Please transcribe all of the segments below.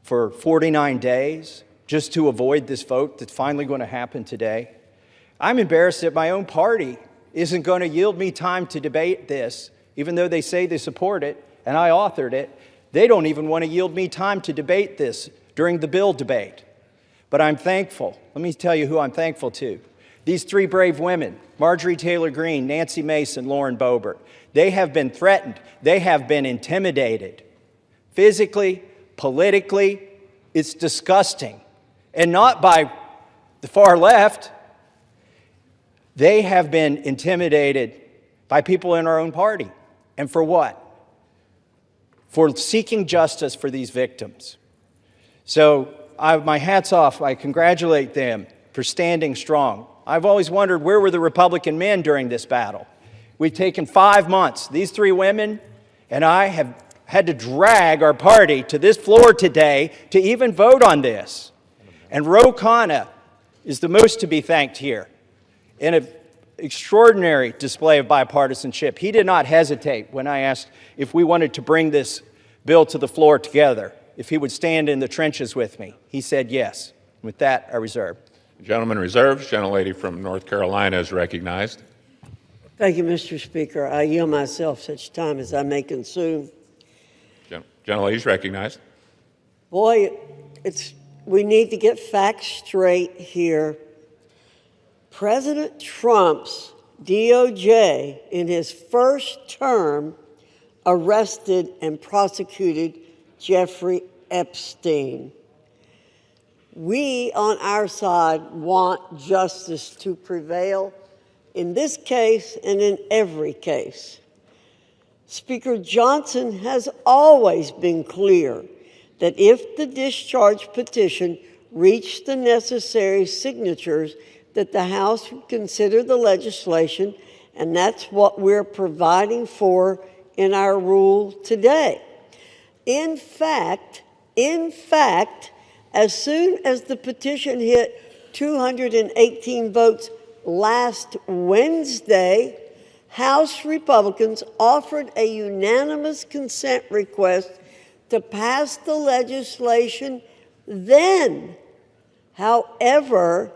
for 49 days just to avoid this vote that's finally going to happen today. I'm embarrassed that my own party isn't going to yield me time to debate this, even though they say they support it, and I authored it. They don't even want to yield me time to debate this during the bill debate. But I'm thankful. Let me tell you who I'm thankful to. These three brave women, Marjorie Taylor Greene, Nancy Mace, and Lauren Boebert, they have been threatened. They have been intimidated. Physically, politically, it's disgusting. And not by the far left. They have been intimidated by people in our own party. And for what? For seeking justice for these victims. So my hat's off. I congratulate them for standing strong. I've always wondered, where were the Republican men during this battle? We've taken 5 months. These three women and I have had to drag our party to this floor today to even vote on this. And Ro Khanna is the most to be thanked here in an extraordinary display of bipartisanship. He did not hesitate when I asked if we wanted to bring this bill to the floor together, if he would stand in the trenches with me. He said yes. With that, I reserve. Gentleman reserves. Gentlelady from North Carolina is recognized. Thank you, Mr. Speaker. I yield myself such time as I may consume. Gentlelady is recognized. Boy, we need to get facts straight here. President Trump's DOJ, in his first term, arrested and prosecuted Jeffrey Epstein. We, on our side, want justice to prevail in this case and in every case. Speaker Johnson has always been clear that if the discharge petition reached the necessary signatures, that the House would consider the legislation, and that's what we're providing for in our rule today. In fact, as soon as the petition hit 218 votes last Wednesday, House Republicans offered a unanimous consent request to pass the legislation then. However,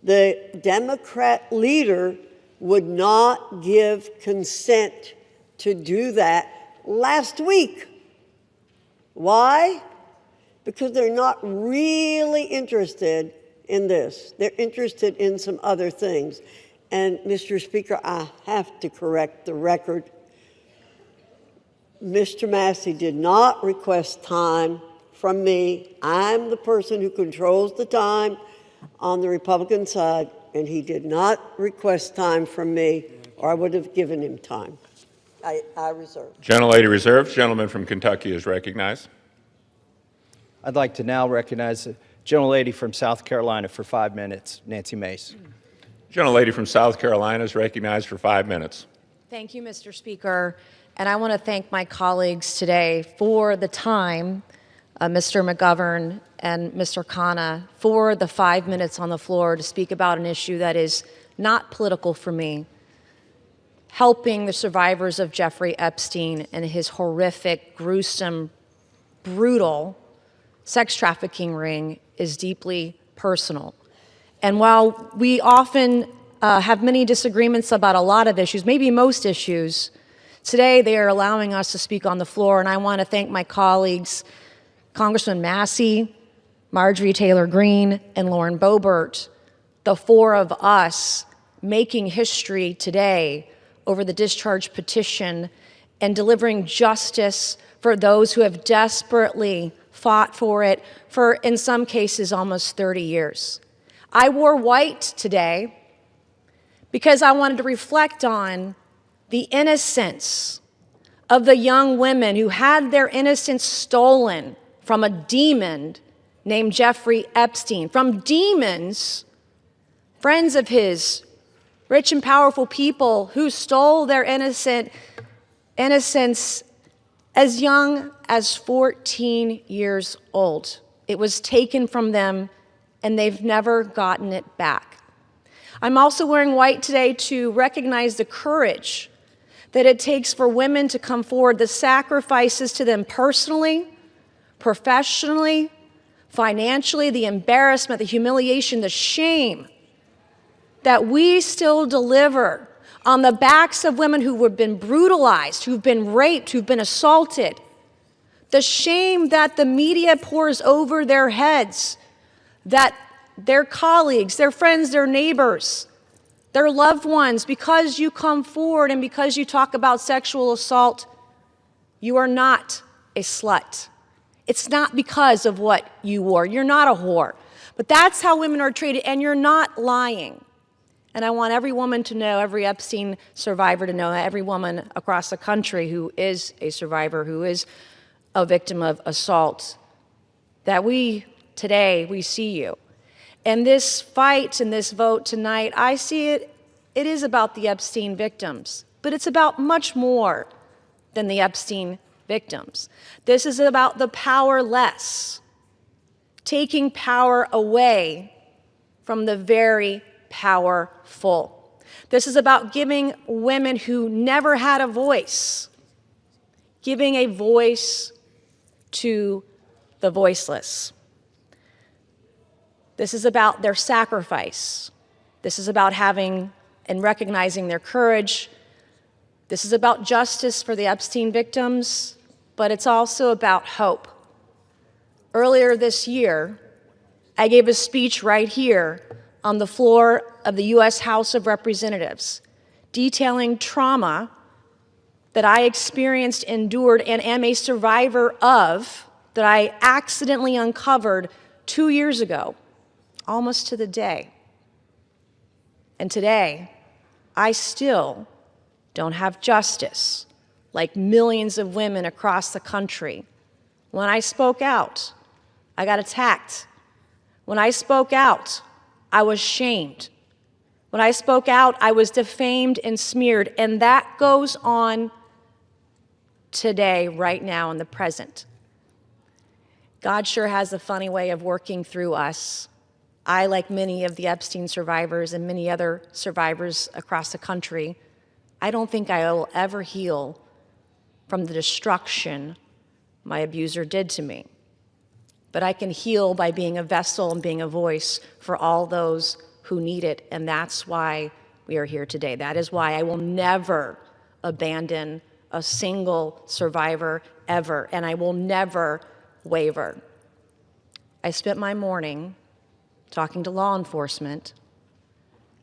the Democrat leader would not give consent to do that last week. Why? Because they're not really interested in this. They're interested in some other things. And, Mr. Speaker, I have to correct the record. Mr. Massey did not request time from me. I'm the person who controls the time on the Republican side, and he did not request time from me, or I would have given him time. I reserve. Gentlelady reserves. Gentleman from Kentucky is recognized. I'd like to now recognize the gentlelady from South Carolina for 5 minutes, Nancy Mace. Gentlelady from South Carolina is recognized for 5 minutes. Thank you, Mr. Speaker. And I want to thank my colleagues today for the time, Mr. McGovern and Mr. Khanna, for the 5 minutes on the floor to speak about an issue that is not political for me. Helping the survivors of Jeffrey Epstein and his horrific, gruesome, brutal sex trafficking ring is deeply personal. And while we often have many disagreements about a lot of issues, maybe most issues, today they are allowing us to speak on the floor, and I want to thank my colleagues, Congressman Massey, Marjorie Taylor Greene, and Lauren Boebert, the four of us making history today over the discharge petition and delivering justice for those who have desperately fought for it for, in some cases, almost 30 years. I wore white today because I wanted to reflect on the innocence of the young women who had their innocence stolen from a demon named Jeffrey Epstein, from demons, friends of his, rich and powerful people who stole their innocence as young as 14 years old. It was taken from them, and they've never gotten it back. I'm also wearing white today to recognize the courage that it takes for women to come forward, the sacrifices to them personally, professionally, financially, the embarrassment, the humiliation, the shame that we still deliver on the backs of women who have been brutalized, who've been raped, who've been assaulted, the shame that the media pours over their heads, that their colleagues, their friends, their neighbors, their loved ones, because you come forward and because you talk about sexual assault, you are not a slut. It's not because of what you wore. You're not a whore. But that's how women are treated, and you're not lying. And I want every woman to know, every Epstein survivor to know, every woman across the country who is a survivor, who is a victim of assault, that today, we see you. And this fight and this vote tonight, I see it is about the Epstein victims, but it's about much more than the Epstein victims. This is about the powerless, taking power away from the very powerful. This is about giving women who never had a voice, giving a voice to the voiceless. This is about their sacrifice. This is about having and recognizing their courage. This is about justice for the Epstein victims, but it's also about hope. Earlier this year, I gave a speech right here on the floor of the U.S. House of Representatives, detailing trauma that I experienced, endured, and am a survivor of, that I accidentally uncovered 2 years ago, almost to the day. And today, I still don't have justice, like millions of women across the country. When I spoke out, I got attacked. When I spoke out, I was shamed. When I spoke out, I was defamed and smeared, and that goes on today, right now, in the present. God sure has a funny way of working through us. I, like many of the Epstein survivors and many other survivors across the country, I don't think I will ever heal from the destruction my abuser did to me. But I can heal by being a vessel and being a voice for all those who need it, and that's why we are here today. That is why I will never abandon a single survivor ever, and I will never waver. I spent my morning talking to law enforcement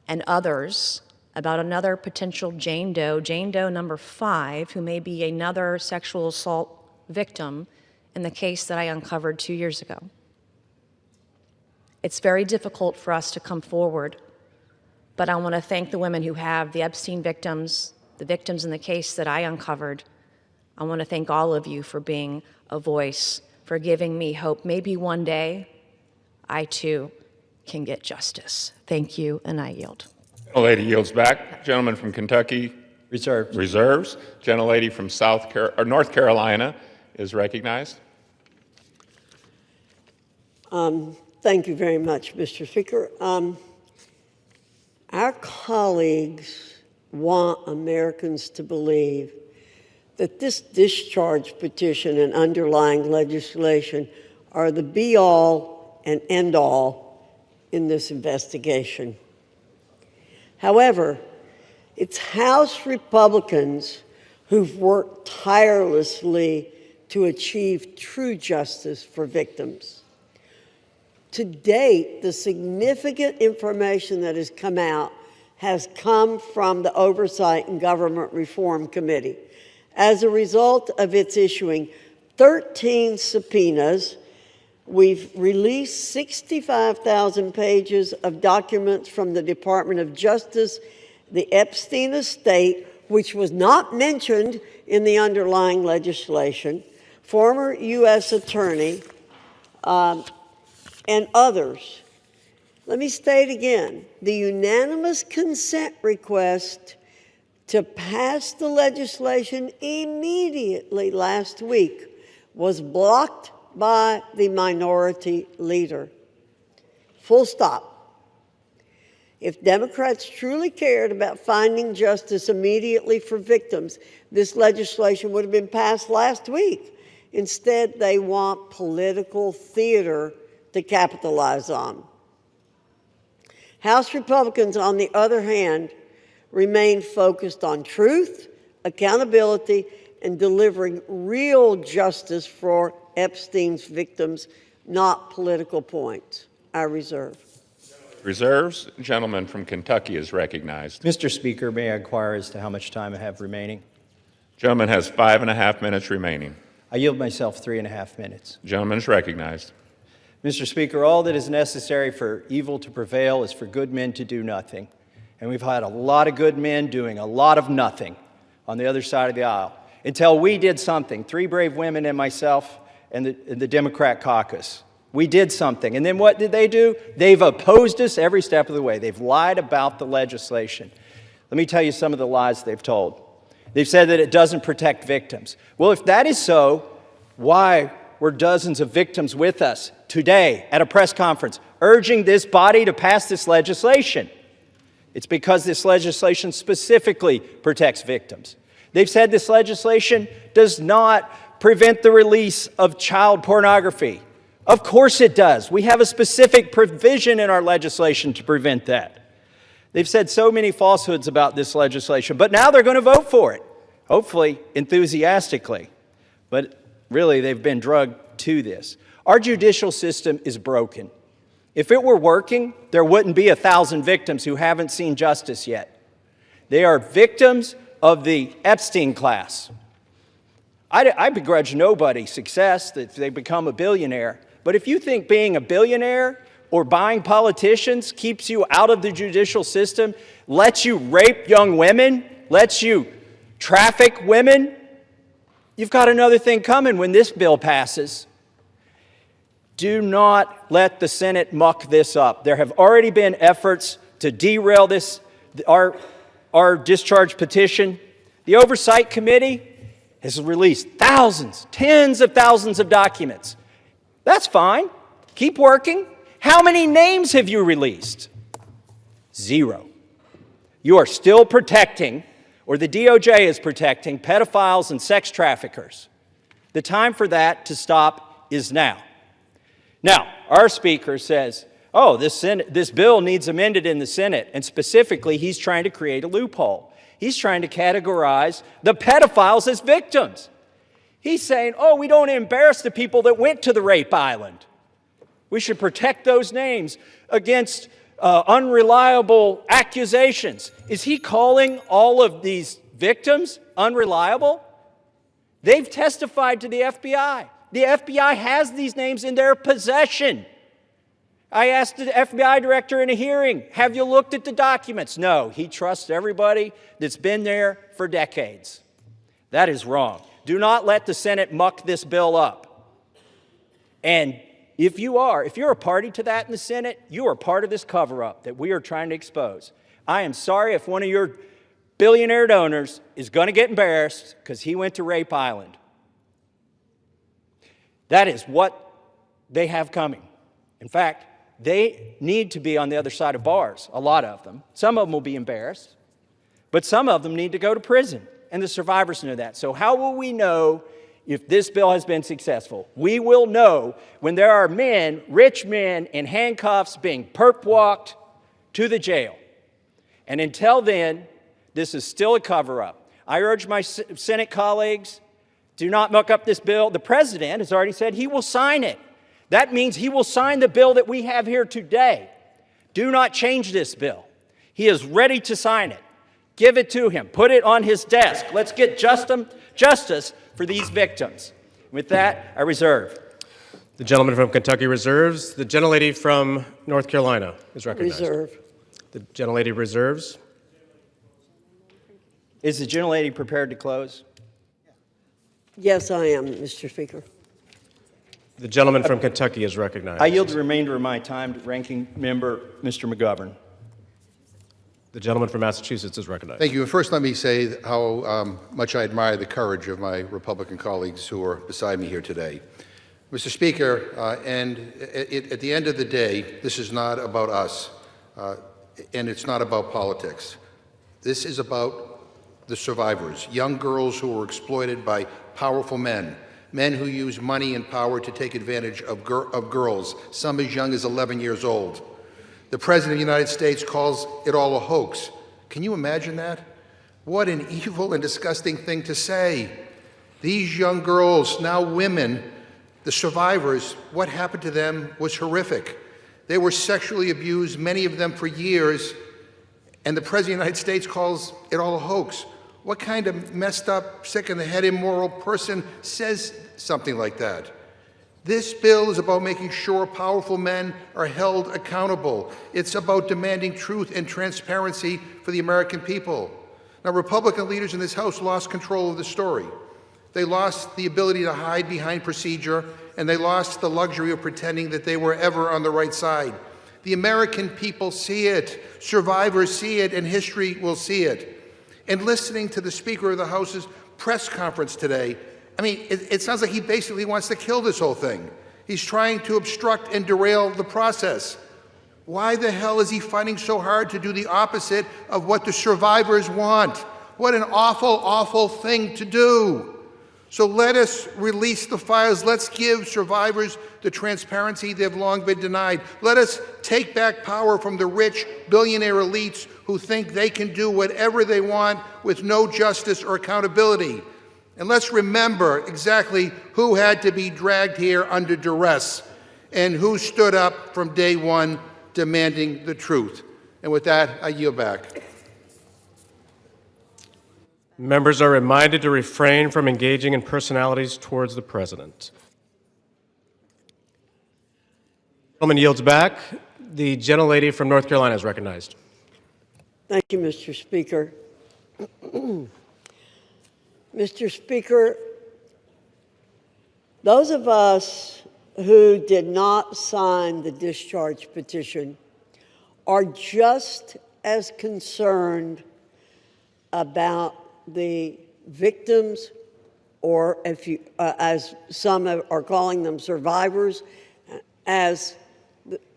and others about another potential Jane Doe number 5, who may be another sexual assault victim in the case that I uncovered 2 years ago. It's very difficult for us to come forward, but I want to thank the women who have, the Epstein victims, the victims in the case that I uncovered. I want to thank all of you for being a voice, for giving me hope. Maybe one day I too can get justice. Thank you, and I yield. Gentlelady yields back. Gentleman from Kentucky Reserved. reserves. Gentlelady from North Carolina is recognized. Thank you very much, Mr. Speaker. Our colleagues want Americans to believe that this discharge petition and underlying legislation are the be-all and end-all in this investigation. However, it's House Republicans who've worked tirelessly to achieve true justice for victims. To date, the significant information that has come out has come from the Oversight and Government Reform Committee as a result of its issuing 13 subpoenas. We've released 65,000 pages of documents from the Department of Justice, the Epstein estate, which was not mentioned in the underlying legislation, former U.S. attorney, and others. Let me state again, the unanimous consent request to pass the legislation immediately last week was blocked by the minority leader. Full stop. If Democrats truly cared about finding justice immediately for victims, this legislation would have been passed last week. Instead, they want political theater to capitalize on. House Republicans, on the other hand, remain focused on truth, accountability, and delivering real justice for Epstein's victims, not political points. I reserve. Reserves. The gentleman from Kentucky is recognized. Mr. Speaker, may I inquire as to how much time I have remaining? Gentleman has 5.5 minutes remaining. I yield myself 3.5 minutes. The gentleman is recognized. Mr. Speaker, all that is necessary for evil to prevail is for good men to do nothing. And we've had a lot of good men doing a lot of nothing on the other side of the aisle until we did something. 3 brave women and myself and the Democrat caucus. We did something. And then what did they do? They've opposed us every step of the way. They've lied about the legislation. Let me tell you some of the lies they've told. They've said that it doesn't protect victims. Well, if that is so, why were dozens of victims with us today at a press conference urging this body to pass this legislation? It's because this legislation specifically protects victims. They've said this legislation does not prevent the release of child pornography. Of course it does. We have a specific provision in our legislation to prevent that. They've said so many falsehoods about this legislation, but now they're going to vote for it, hopefully enthusiastically. But really, they've been drugged to this. Our judicial system is broken. If it were working, there wouldn't be 1,000 victims who haven't seen justice yet. They are victims of the Epstein class. I begrudge nobody success that they become a billionaire. But if you think being a billionaire or buying politicians keeps you out of the judicial system, lets you rape young women, lets you traffic women, you've got another thing coming when this bill passes. Do not let the Senate muck this up. There have already been efforts to derail this, our discharge petition. The Oversight Committee has released thousands, tens of thousands of documents. That's fine. Keep working. How many names have you released? 0. You are still protecting, or the DOJ is protecting, pedophiles and sex traffickers. The time for that to stop is now. Now, our speaker says, oh, this bill needs amended in the Senate, and specifically, he's trying to create a loophole. He's trying to categorize the pedophiles as victims. He's saying, oh, we don't embarrass the people that went to the rape island. We should protect those names against unreliable accusations. Is he calling all of these victims unreliable? They've testified to the FBI. The FBI has these names in their possession. I asked the FBI director in a hearing, have you looked at the documents? No, he trusts everybody that's been there for decades. That is wrong. Do not let the Senate muck this bill up. And if you're a party to that in the Senate, you are part of this cover-up that we are trying to expose. I am sorry if one of your billionaire donors is going to get embarrassed because he went to Rape Island. That is what they have coming. In fact, they need to be on the other side of bars, a lot of them. Some of them will be embarrassed, but some of them need to go to prison, and the survivors know that. So how will we know if this bill has been successful? We will know when there are men, rich men, in handcuffs being perp-walked to the jail. And until then, this is still a cover-up. I urge my Senate colleagues, do not muck up this bill. The president has already said he will sign it. That means he will sign the bill that we have here today. Do not change this bill. He is ready to sign it. Give it to him. Put it on his desk. Let's get justice for these victims. With that, I reserve. The gentleman from Kentucky reserves. The gentlelady from North Carolina is recognized. Reserve. The gentlelady reserves. Is the gentlelady prepared to close? Yes, I am, Mr. Speaker. The gentleman from Kentucky is recognized. I yield the remainder of my time to Ranking Member Mr. McGovern. The gentleman from Massachusetts is recognized. Thank you. And first, let me say how much I admire the courage of my Republican colleagues who are beside me here today. Mr. Speaker, at the end of the day, this is not about us, and it's not about politics. This is about the survivors, young girls who were exploited by powerful men, men who use money and power to take advantage of girls, some as young as 11 years old. The President of the United States calls it all a hoax. Can you imagine that? What an evil and disgusting thing to say. These young girls, now women, the survivors, what happened to them was horrific. They were sexually abused, many of them for years, and the President of the United States calls it all a hoax. What kind of messed up, sick in the head, immoral person says something like that? This bill is about making sure powerful men are held accountable. It's about demanding truth and transparency for the American people. Now, Republican leaders in this House lost control of the story. They lost the ability to hide behind procedure, and they lost the luxury of pretending that they were ever on the right side. The American people see it, survivors see it, and history will see it. And listening to the Speaker of the House's press conference today, I mean, it sounds like he basically wants to kill this whole thing. He's trying to obstruct and derail the process. Why the hell is he fighting so hard to do the opposite of what the survivors want? What an awful, awful thing to do. So let us release the files. Let's give survivors the transparency they've long been denied. Let us take back power from the rich billionaire elites who think they can do whatever they want with no justice or accountability. And let's remember exactly who had to be dragged here under duress and who stood up from day one demanding the truth. And with that, I yield back. Members are reminded to refrain from engaging in personalities towards the President. The gentleman yields back. The gentlelady from North Carolina is recognized. Thank you, Mr. Speaker. Mr. Speaker, those of us who did not sign the discharge petition are just as concerned about the victims, or if you, as some are calling them, survivors, as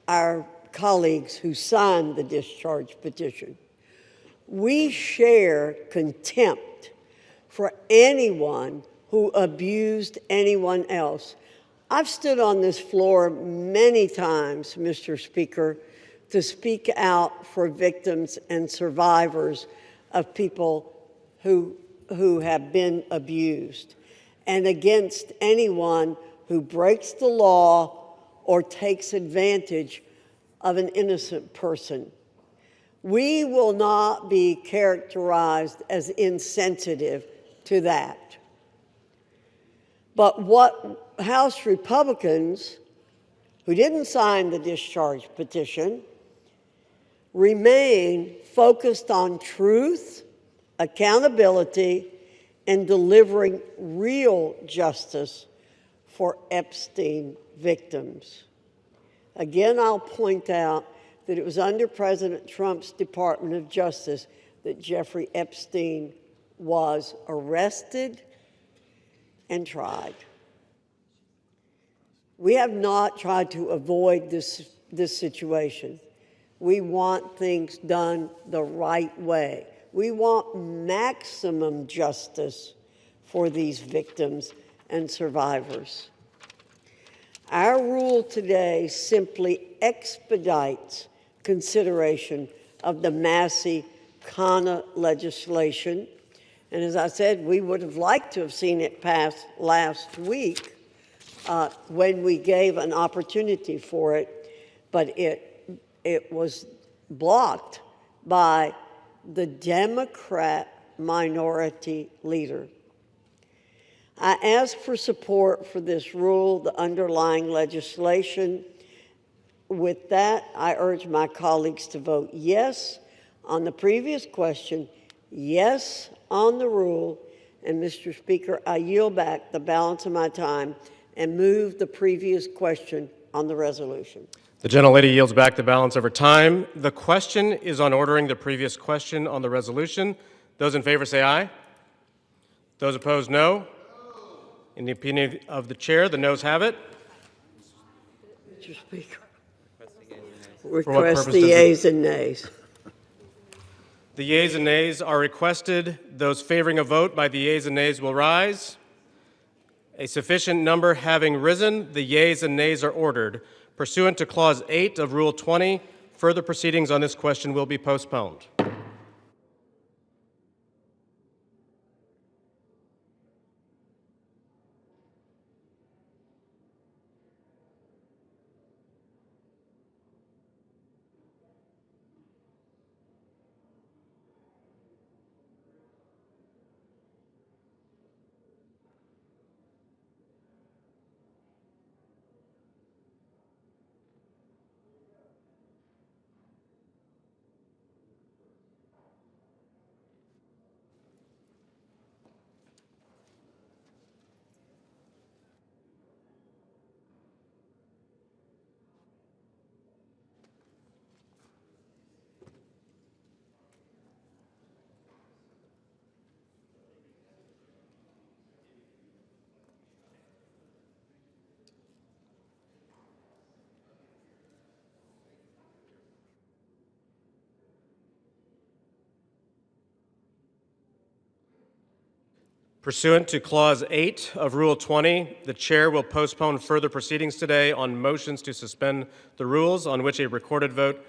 our colleagues who signed the discharge petition. We share contempt for anyone who abused anyone else. I've stood on this floor many times, Mr. Speaker, to speak out for victims and survivors of people who have been abused, and against anyone who breaks the law or takes advantage of an innocent person. We will not be characterized as insensitive to that. But what House Republicans who didn't sign the discharge petition remain focused on truth, accountability, and delivering real justice for Epstein victims. Again, I'll point out that it was under President Trump's Department of Justice that Jeffrey Epstein was arrested and tried. We have not tried to avoid this situation. We want things done the right way. We want maximum justice for these victims and survivors. Our rule today simply expedites consideration of the Massey-Khanna legislation. And as I said, we would have liked to have seen it pass last week when we gave an opportunity for it, but it was blocked by the Democrat minority leader. I ask for support for this rule, the underlying legislation. With that, I urge my colleagues to vote yes on the previous question, yes on the rule, and Mr. Speaker, I yield back the balance of my time and move the previous question on the resolution. The gentlelady yields back the balance of her time. The question is on ordering the previous question on the resolution. Those in favor say aye. Those opposed, no. In the opinion of the chair, the noes have it. Mr. Speaker, request the yeas and nays. The yeas and nays are requested. Those favoring a vote by the yeas and nays will rise. A sufficient number having risen, the yeas and nays are ordered. Pursuant to Clause 8 of Rule 20, further proceedings on this question will be postponed. Pursuant to Clause 8 of Rule 20, the Chair will postpone further proceedings today on motions to suspend the rules on which a recorded vote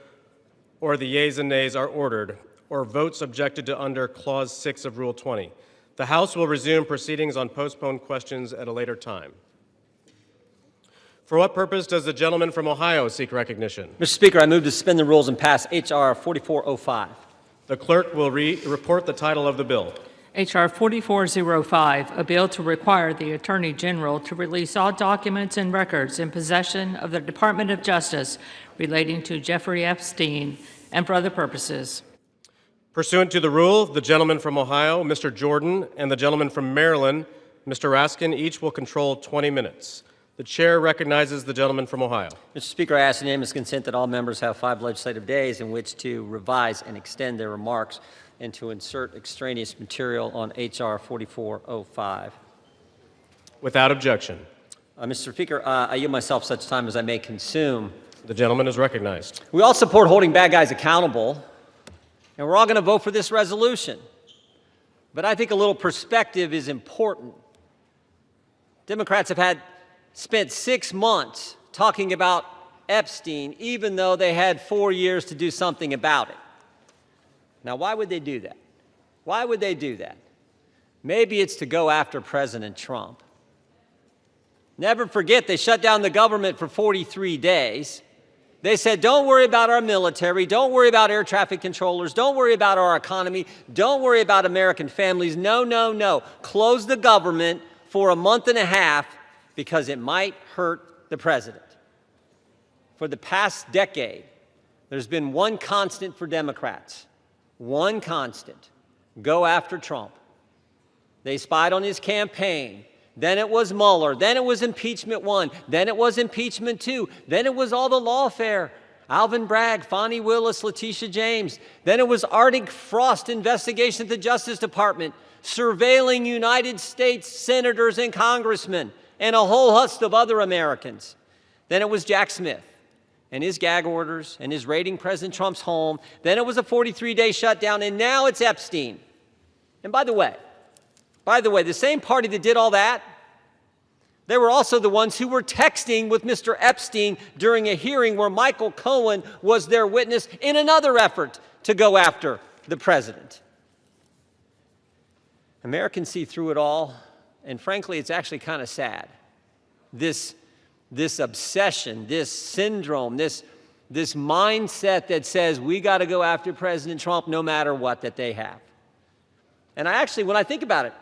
or the yeas and nays are ordered, or votes objected to under Clause 6 of Rule 20. The House will resume proceedings on postponed questions at a later time. For what purpose does the gentleman from Ohio seek recognition? Mr. Speaker, I move to suspend the rules and pass H.R. 4405. The clerk will report the title of the bill. H.R. 4405, a bill to require the Attorney General to release all documents and records in possession of the Department of Justice relating to Jeffrey Epstein and for other purposes. Pursuant to the rule, the gentleman from Ohio, Mr. Jordan, and the gentleman from Maryland, Mr. Raskin, each will control 20 minutes. The Chair recognizes the gentleman from Ohio. Mr. Speaker, I ask unanimous consent that all members have 5 legislative days in which to revise and extend their remarks and to insert extraneous material on H.R. 4405. Without objection. Mr. Speaker, I yield myself such time as I may consume. The gentleman is recognized. We all support holding bad guys accountable, and we're all going to vote for this resolution. But I think a little perspective is important. Democrats have spent 6 months talking about Epstein, even though they had 4 years to do something about it. Now, why would they do that? Why would they do that? Maybe it's to go after President Trump. Never forget, they shut down the government for 43 days. They said, don't worry about our military, don't worry about air traffic controllers, don't worry about our economy, don't worry about American families. No, no, no. Close the government for a month and a half because it might hurt the president. For the past decade, there's been one constant for Democrats. One constant: go after Trump. They spied on his campaign. Then it was Mueller. Then it was impeachment 1. Then it was impeachment 2. Then it was all the lawfare. Alvin Bragg, Fonnie Willis, Letitia James. Then it was Arctic Frost investigation at the Justice Department, surveilling United States senators and congressmen, and a whole host of other Americans. Then it was Jack Smith and his gag orders and his raiding President Trump's home. Then it was a 43-day shutdown, and now it's Epstein. And by the way, the same party that did all that, they were also the ones who were texting with Mr. Epstein during a hearing where Michael Cohen was their witness in another effort to go after the president. Americans see through it all, and frankly, it's actually kind of sad. This obsession, this syndrome, this mindset that says we got to go after President Trump no matter what that they have. And when I think about it,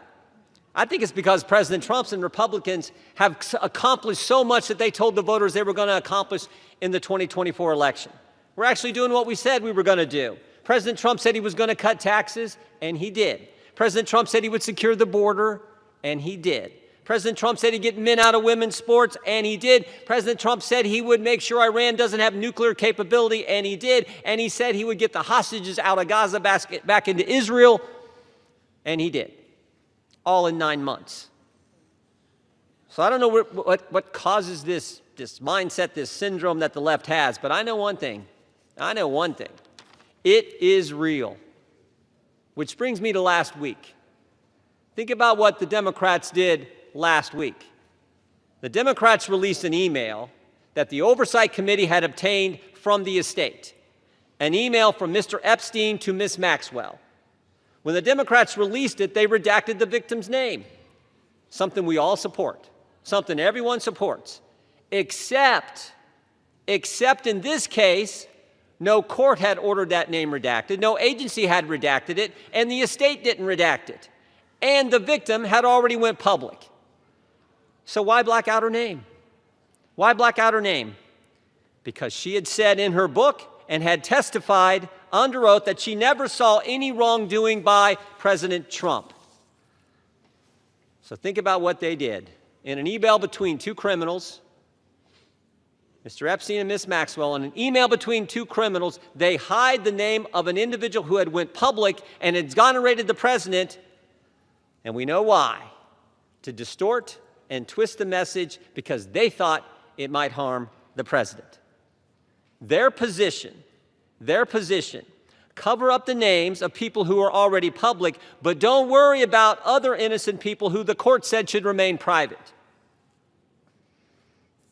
I think it's because President Trump and Republicans have accomplished so much that they told the voters they were going to accomplish in the 2024 election. We're actually doing what we said we were going to do. President Trump said he was going to cut taxes, and he did. President Trump said he would secure the border, and he did. President Trump said he'd get men out of women's sports, and he did. President Trump said he would make sure Iran doesn't have nuclear capability, and he did. And he said he would get the hostages out of Gaza back into Israel, and he did. All in 9 months. So I don't know what causes this mindset, this syndrome that the left has, but I know one thing. It is real. Which brings me to last week. Think about what the Democrats did last week. the Democrats released an email that the Oversight Committee had obtained from the estate, an email from Mr. Epstein to Ms. Maxwell. When the Democrats released it, they redacted the victim's name, something we all support, something everyone supports, except in this case, no court had ordered that name redacted, no agency had redacted it, and the estate didn't redact it. And the victim had already went public. So why black out her name? Why black out her name? Because she had said in her book and had testified under oath that she never saw any wrongdoing by President Trump. So think about what they did. In an email between two criminals, Mr. Epstein and Ms. Maxwell, in an email between two criminals, they hide the name of an individual who had went public and exonerated the president, and we know why, to distort and twist the message because they thought it might harm the president. Their position, cover up the names of people who are already public, but don't worry about other innocent people who the court said should remain private.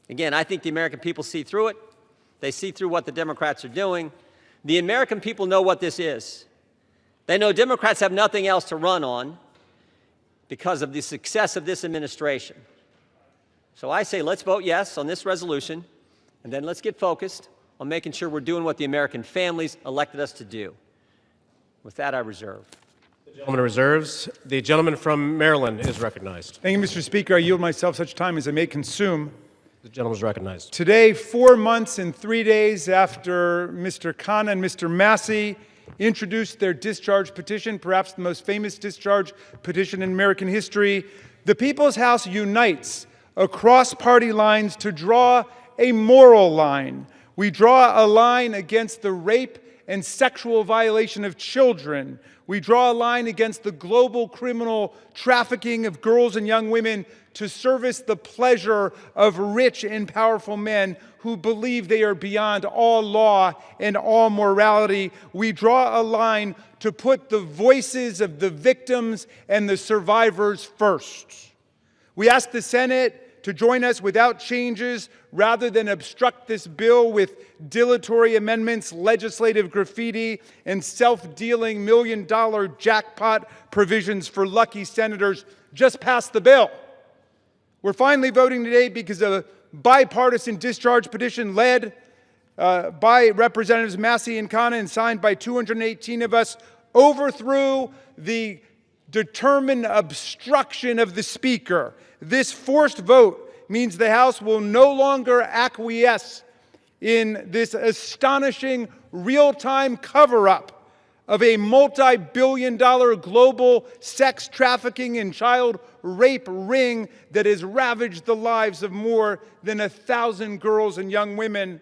Again, I think the American people see through it. They see through what the Democrats are doing. The American people know what this is. They know Democrats have nothing else to run on because of the success of this administration. So I say let's vote yes on this resolution, and then let's get focused on making sure we're doing what the American families elected us to do. With that, I reserve. The gentleman reserves. The gentleman from Maryland is recognized. Thank you, Mr. Speaker. I yield myself such time as I may consume. The gentleman is recognized. Today, 4 months and 3 days after Mr. Khanna and Mr. Massey introduced their discharge petition, perhaps the most famous discharge petition in American history, the People's House unites across party lines to draw a moral line. We draw a line against the rape and sexual violation of children. We draw a line against the global criminal trafficking of girls and young women to service the pleasure of rich and powerful men who believe they are beyond all law and all morality. We draw a line to put the voices of the victims and the survivors first. We ask the Senate to join us without changes rather than obstruct this bill with dilatory amendments, legislative graffiti, and self-dealing million-dollar jackpot provisions for lucky senators. Just pass the bill. We're finally voting today because a bipartisan discharge petition led by Representatives Massey and Khanna and signed by 218 of us overthrew the determined obstruction of the Speaker. This forced vote means the House will no longer acquiesce in this astonishing real-time cover-up of a multi-billion-dollar global sex trafficking and child rape ring that has ravaged the lives of more than 1,000 girls and young women.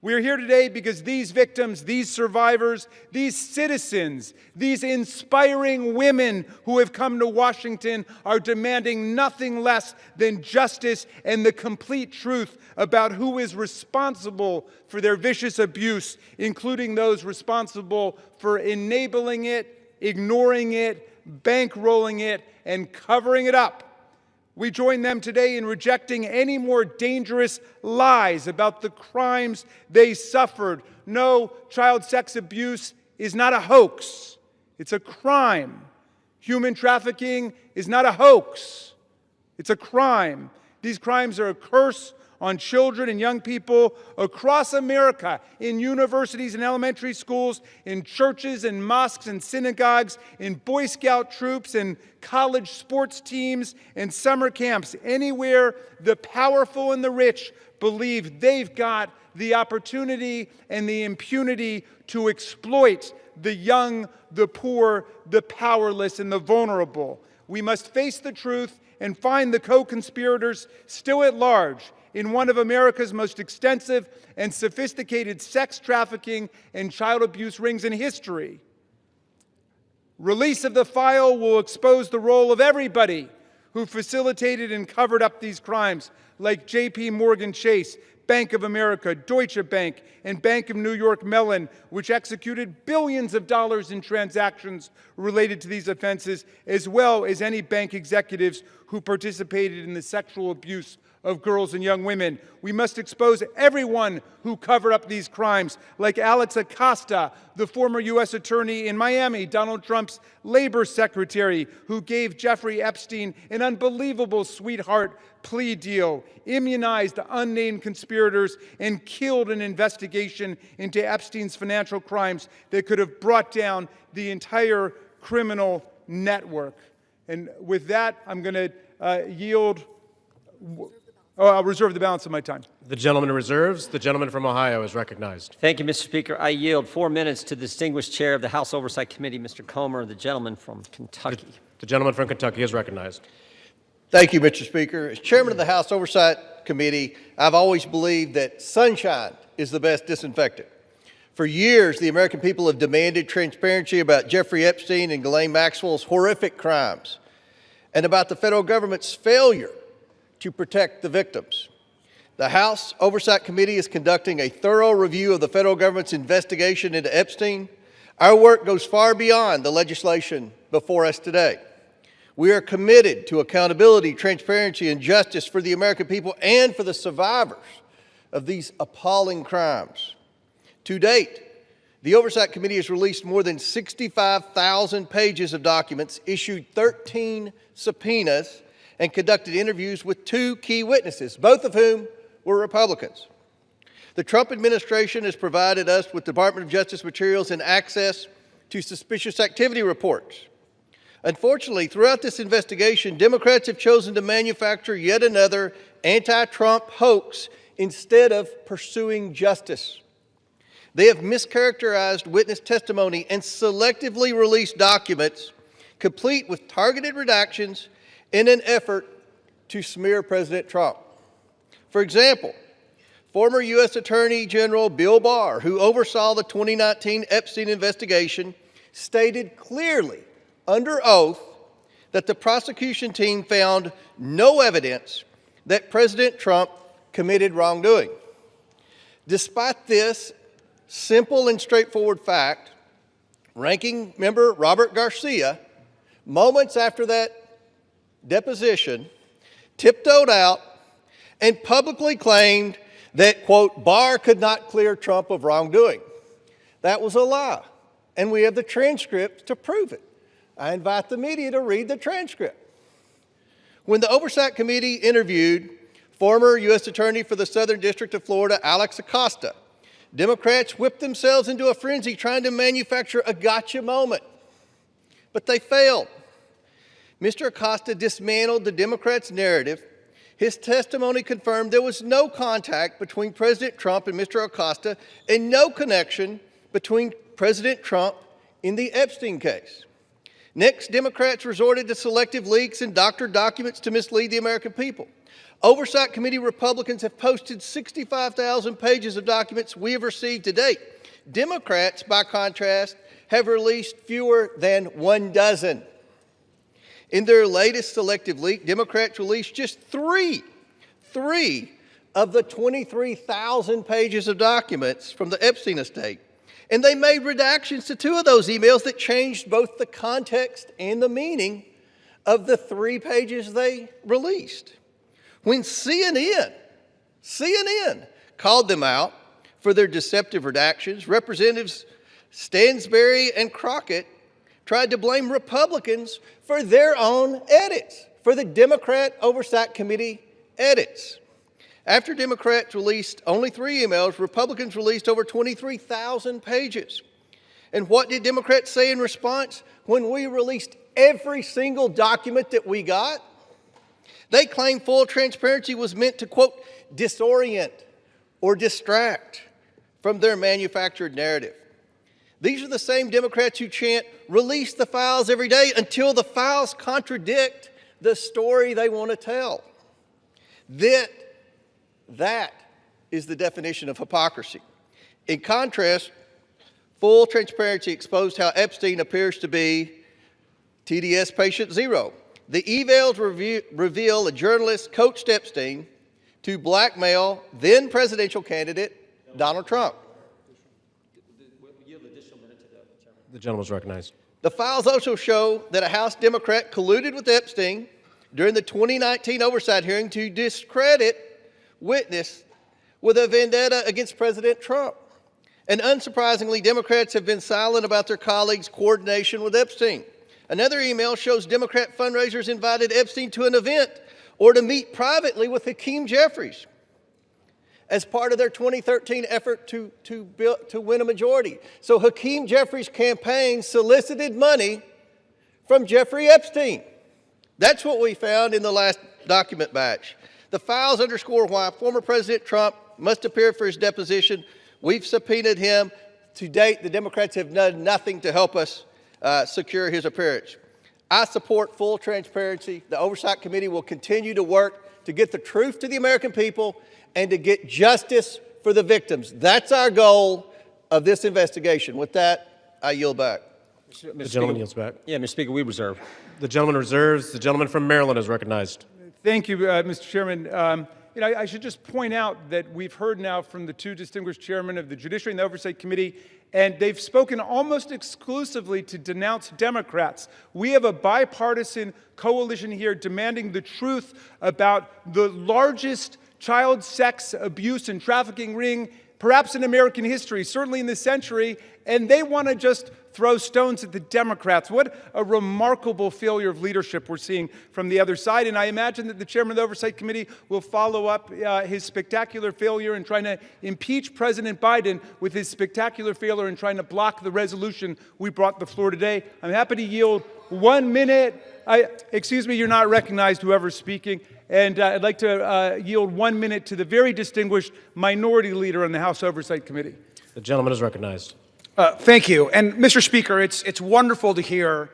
We are here today because these victims, these survivors, these citizens, these inspiring women who have come to Washington are demanding nothing less than justice and the complete truth about who is responsible for their vicious abuse, including those responsible for enabling it, ignoring it, bankrolling it, and covering it up. We join them today in rejecting any more dangerous lies about the crimes they suffered. No, child sex abuse is not a hoax. It's a crime. Human trafficking is not a hoax. It's a crime. These crimes are a curse on children and young people across America, in universities and elementary schools, in churches and mosques and synagogues, in Boy Scout troops and college sports teams and summer camps. Anywhere the powerful and the rich believe they've got the opportunity and the impunity to exploit the young, the poor, the powerless, and the vulnerable. We must face the truth and find the co-conspirators still at large in one of America's most extensive and sophisticated sex trafficking and child abuse rings in history. Release of the file will expose the role of everybody who facilitated and covered up these crimes, like J.P. Morgan Chase, Bank of America, Deutsche Bank, and Bank of New York Mellon, which executed billions of dollars in transactions related to these offenses, as well as any bank executives who participated in the sexual abuse of girls and young women. We must expose everyone who covered up these crimes, like Alex Acosta, the former U.S. attorney in Miami, Donald Trump's labor secretary, who gave Jeffrey Epstein an unbelievable sweetheart plea deal, immunized unnamed conspirators, and killed an investigation into Epstein's financial crimes that could have brought down the entire criminal network. And with that, I'm going to yield. I'll reserve the balance of my time. The gentleman reserves. The gentleman from Ohio is recognized. Thank you, Mr. Speaker. I yield 4 minutes to the distinguished chair of the House Oversight Committee, Mr. Comer, the gentleman from Kentucky. The gentleman from Kentucky is recognized. Thank you, Mr. Speaker. As chairman of the House Oversight Committee, I've always believed that sunshine is the best disinfectant. For years, the American people have demanded transparency about Jeffrey Epstein and Ghislaine Maxwell's horrific crimes and about the federal government's failure to protect the victims. The House Oversight Committee is conducting a thorough review of the federal government's investigation into Epstein. Our work goes far beyond the legislation before us today. We are committed to accountability, transparency, and justice for the American people and for the survivors of these appalling crimes. To date, the Oversight Committee has released more than 65,000 pages of documents, issued 13 subpoenas, and conducted interviews with 2 key witnesses, both of whom were Republicans. The Trump administration has provided us with Department of Justice materials and access to suspicious activity reports. Unfortunately, throughout this investigation, Democrats have chosen to manufacture yet another anti-Trump hoax instead of pursuing justice. They have mischaracterized witness testimony and selectively released documents complete with targeted redactions in an effort to smear President Trump. For example, former U.S. Attorney General Bill Barr, who oversaw the 2019 Epstein investigation, stated clearly under oath that the prosecution team found no evidence that President Trump committed wrongdoing. Despite this simple and straightforward fact, Ranking Member Robert Garcia, moments after that deposition, tiptoed out and publicly claimed that, quote, Barr could not clear Trump of wrongdoing. That was a lie, and we have the transcript to prove it. I invite the media to read the transcript. When the Oversight Committee interviewed former U.S. Attorney for the Southern District of Florida, Alex Acosta, Democrats whipped themselves into a frenzy trying to manufacture a gotcha moment, but they failed. Mr. Acosta dismantled the Democrats' narrative. His testimony confirmed there was no contact between President Trump and Mr. Acosta and no connection between President Trump in the Epstein case. Next, Democrats resorted to selective leaks and doctored documents to mislead the American people. Oversight Committee Republicans have posted 65,000 pages of documents we have received to date. Democrats, by contrast, have released fewer than 1 dozen. In their latest selective leak, Democrats released just three of the 23,000 pages of documents from the Epstein estate. And they made redactions to 2 of those emails that changed both the context and the meaning of the 3 pages they released. When CNN called them out for their deceptive redactions, Representatives Stansbury and Crockett tried to blame Republicans for their own edits, for the Democrat Oversight Committee edits. After Democrats released only 3 emails, Republicans released over 23,000 pages. And what did Democrats say in response when we released every single document that we got? They claimed full transparency was meant to, quote, disorient or distract from their manufactured narrative. These are the same Democrats who chant, release the files every day until the files contradict the story they want to tell. That is the definition of hypocrisy. In contrast, full transparency exposed how Epstein appears to be TDS patient zero. The evals reveal a journalist coached Epstein to blackmail then presidential candidate Donald Trump. The gentleman is recognized. The files also show that a House Democrat colluded with Epstein during the 2019 oversight hearing to discredit witness with a vendetta against President Trump. And unsurprisingly, Democrats have been silent about their colleagues' coordination with Epstein. Another email shows Democrat fundraisers invited Epstein to an event or to meet privately with Hakeem Jeffries as part of their 2013 effort to win a majority. So Hakeem Jeffries' campaign solicited money from Jeffrey Epstein. That's what we found in the last document batch. The files underscore why former President Trump must appear for his deposition. We've subpoenaed him. To date, the Democrats have done nothing to help us secure his appearance. I support full transparency. The Oversight Committee will continue to work to get the truth to the American people and to get justice for the victims. That's our goal of this investigation. With that, I yield back. The gentleman yields back. Yeah, Mr. Speaker, we reserve. The gentleman reserves. The gentleman from Maryland is recognized. Thank you, Mr. Chairman. I should just point out that we've heard now from the two distinguished chairmen of the Judiciary and the Oversight Committee, and they've spoken almost exclusively to denounce Democrats. We have a bipartisan coalition here demanding the truth about the largest child sex abuse and trafficking ring, perhaps in American history, certainly in this century, and they want to just throw stones at the Democrats. What a remarkable failure of leadership we're seeing from the other side. And I imagine that the chairman of the Oversight Committee will follow up his spectacular failure in trying to impeach President Biden with his spectacular failure in trying to block the resolution we brought to the floor today. I'm happy to yield 1 minute. Excuse me, you're not recognized, whoever's speaking. And I'd like to yield 1 minute to the very distinguished minority leader on the House Oversight Committee. The gentleman is recognized. Thank you. And Mr. Speaker, it's wonderful to hear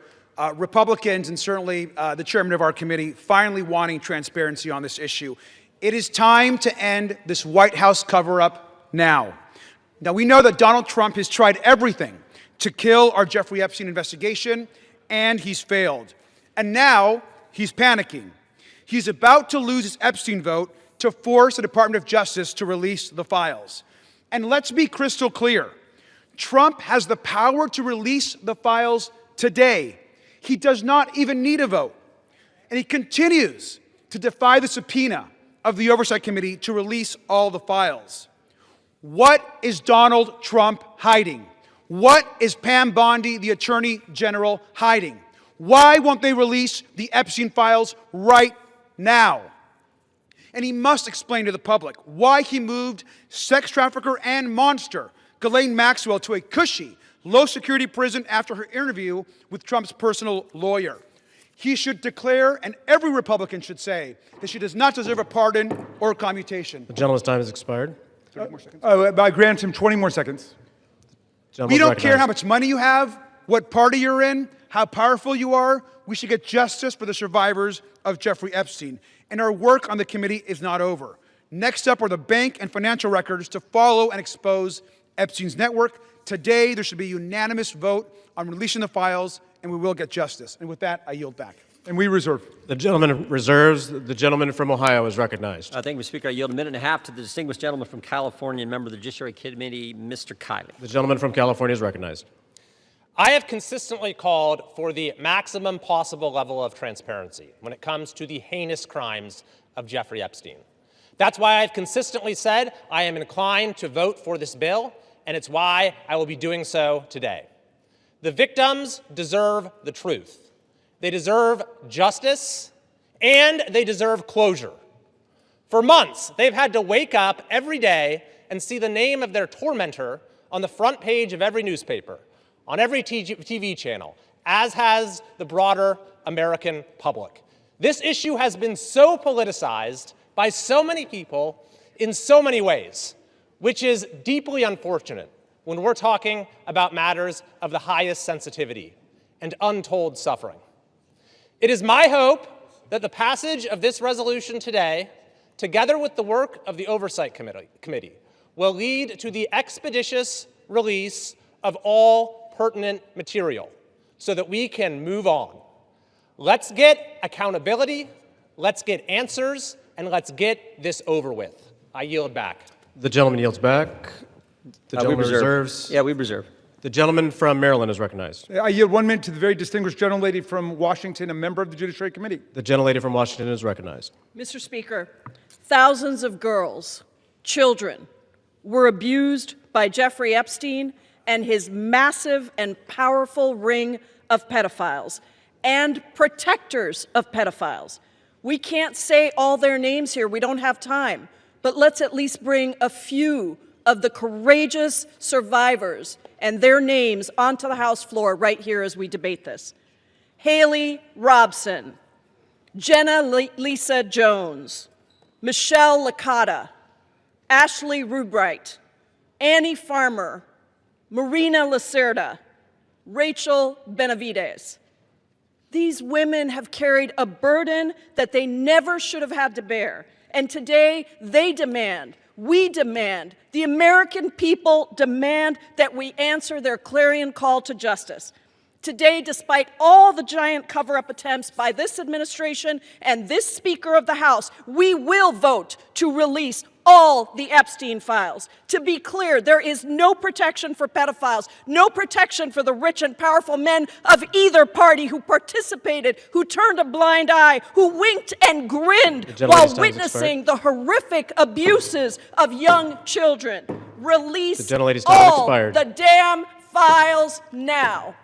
Republicans and certainly the chairman of our committee finally wanting transparency on this issue. It is time to end this White House cover-up now. Now, we know that Donald Trump has tried everything to kill our Jeffrey Epstein investigation, and he's failed. And now he's panicking. He's about to lose his Epstein vote to force the Department of Justice to release the files. And let's be crystal clear. Trump has the power to release the files today. He does not even need a vote. And he continues to defy the subpoena of the Oversight Committee to release all the files. What is Donald Trump hiding? What is Pam Bondi, the Attorney General, hiding? Why won't they release the Epstein files right now? And he must explain to the public why he moved sex trafficker and monster Ghislaine Maxwell to a cushy, low-security prison after her interview with Trump's personal lawyer. He should declare, and every Republican should say, that she does not deserve a pardon or a commutation. The gentleman's time has expired. I grant him 20 more seconds. We don't care how much money you have, what party you're in, how powerful you are. We should get justice for the survivors of Jeffrey Epstein. And our work on the committee is not over. Next up are the bank and financial records to follow and expose Epstein's network. Today, there should be a unanimous vote on releasing the files, and we will get justice. And with that, I yield back. And we reserve. The gentleman reserves. The gentleman from Ohio is recognized. Thank you, Mr. Speaker. I yield a minute and a half to the distinguished gentleman from California and member of the Judiciary Committee, Mr. Kiley. The gentleman from California is recognized. I have consistently called for the maximum possible level of transparency when it comes to the heinous crimes of Jeffrey Epstein. That's why I've consistently said I am inclined to vote for this bill, and it's why I will be doing so today. The victims deserve the truth. They deserve justice, and they deserve closure. For months, they've had to wake up every day and see the name of their tormentor on the front page of every newspaper, on every TV channel, as has the broader American public. This issue has been so politicized by so many people in so many ways, which is deeply unfortunate when we're talking about matters of the highest sensitivity and untold suffering. It is my hope that the passage of this resolution today, together with the work of the Oversight Committee, will lead to the expeditious release of all pertinent material so that we can move on. Let's get accountability, let's get answers, and let's get this over with. I yield back. The gentleman yields back. The gentleman reserves. Yeah, we reserve. The gentleman from Maryland is recognized. I yield 1 minute to the very distinguished gentlelady from Washington, a member of the Judiciary Committee. The gentlelady from Washington is recognized. Mr. Speaker, thousands of girls, children, were abused by Jeffrey Epstein and his massive and powerful ring of pedophiles and protectors of pedophiles. We can't say all their names here. We don't have time. But let's at least bring a few of the courageous survivors and their names onto the House floor right here as we debate this. Haley Robson, Jenna Lisa Jones, Michelle Licata, Ashley Rubright, Annie Farmer, Marina Lacerda, Rachel Benavides. These women have carried a burden that they never should have had to bear. And today, they demand, we demand, the American people demand that we answer their clarion call to justice. Today, despite all the giant cover-up attempts by this administration and this Speaker of the House, we will vote to release all the Epstein files. To be clear, there is no protection for pedophiles, no protection for the rich and powerful men of either party who participated, who turned a blind eye, who winked and grinned while witnessing the horrific abuses of young children. Release all the damn files now.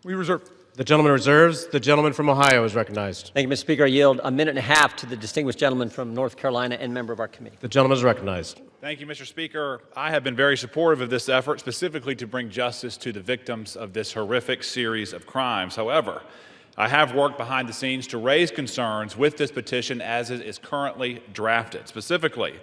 We reserve. The gentleman reserves. The gentleman from Ohio is recognized. Thank you, Mr. Speaker. I yield a minute and a half to the distinguished gentleman from North Carolina and member of our committee. The gentleman is recognized. Thank you, Mr. Speaker. I have been very supportive of this effort, specifically to bring justice to the victims of this horrific series of crimes. However, I have worked behind the scenes to raise concerns with this petition as it is currently drafted. Specifically,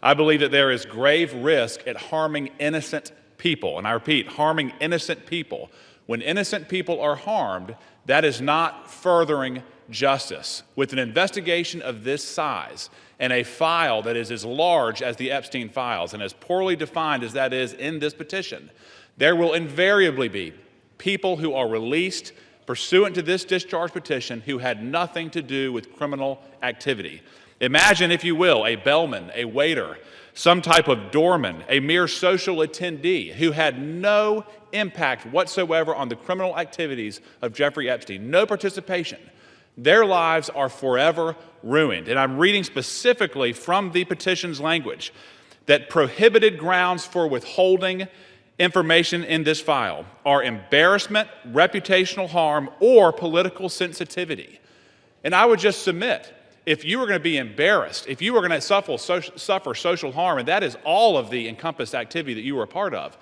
I believe that there is grave risk at harming innocent people. And I repeat, harming innocent people. When innocent people are harmed, that is not furthering justice. With an investigation of this size and a file that is as large as the Epstein files and as poorly defined as that is in this petition, there will invariably be people who are released pursuant to this discharge petition who had nothing to do with criminal activity. Imagine, if you will, a bellman, a waiter, some type of doorman, a mere social attendee who had no impact whatsoever on the criminal activities of Jeffrey Epstein, no participation. Their lives are forever ruined. And I'm reading specifically from the petition's language that prohibited grounds for withholding information in this file are embarrassment, reputational harm, or political sensitivity. And I would just submit, if you were going to be embarrassed, if you were going to suffer social harm, and that is all of the encompassed activity that you were a part of,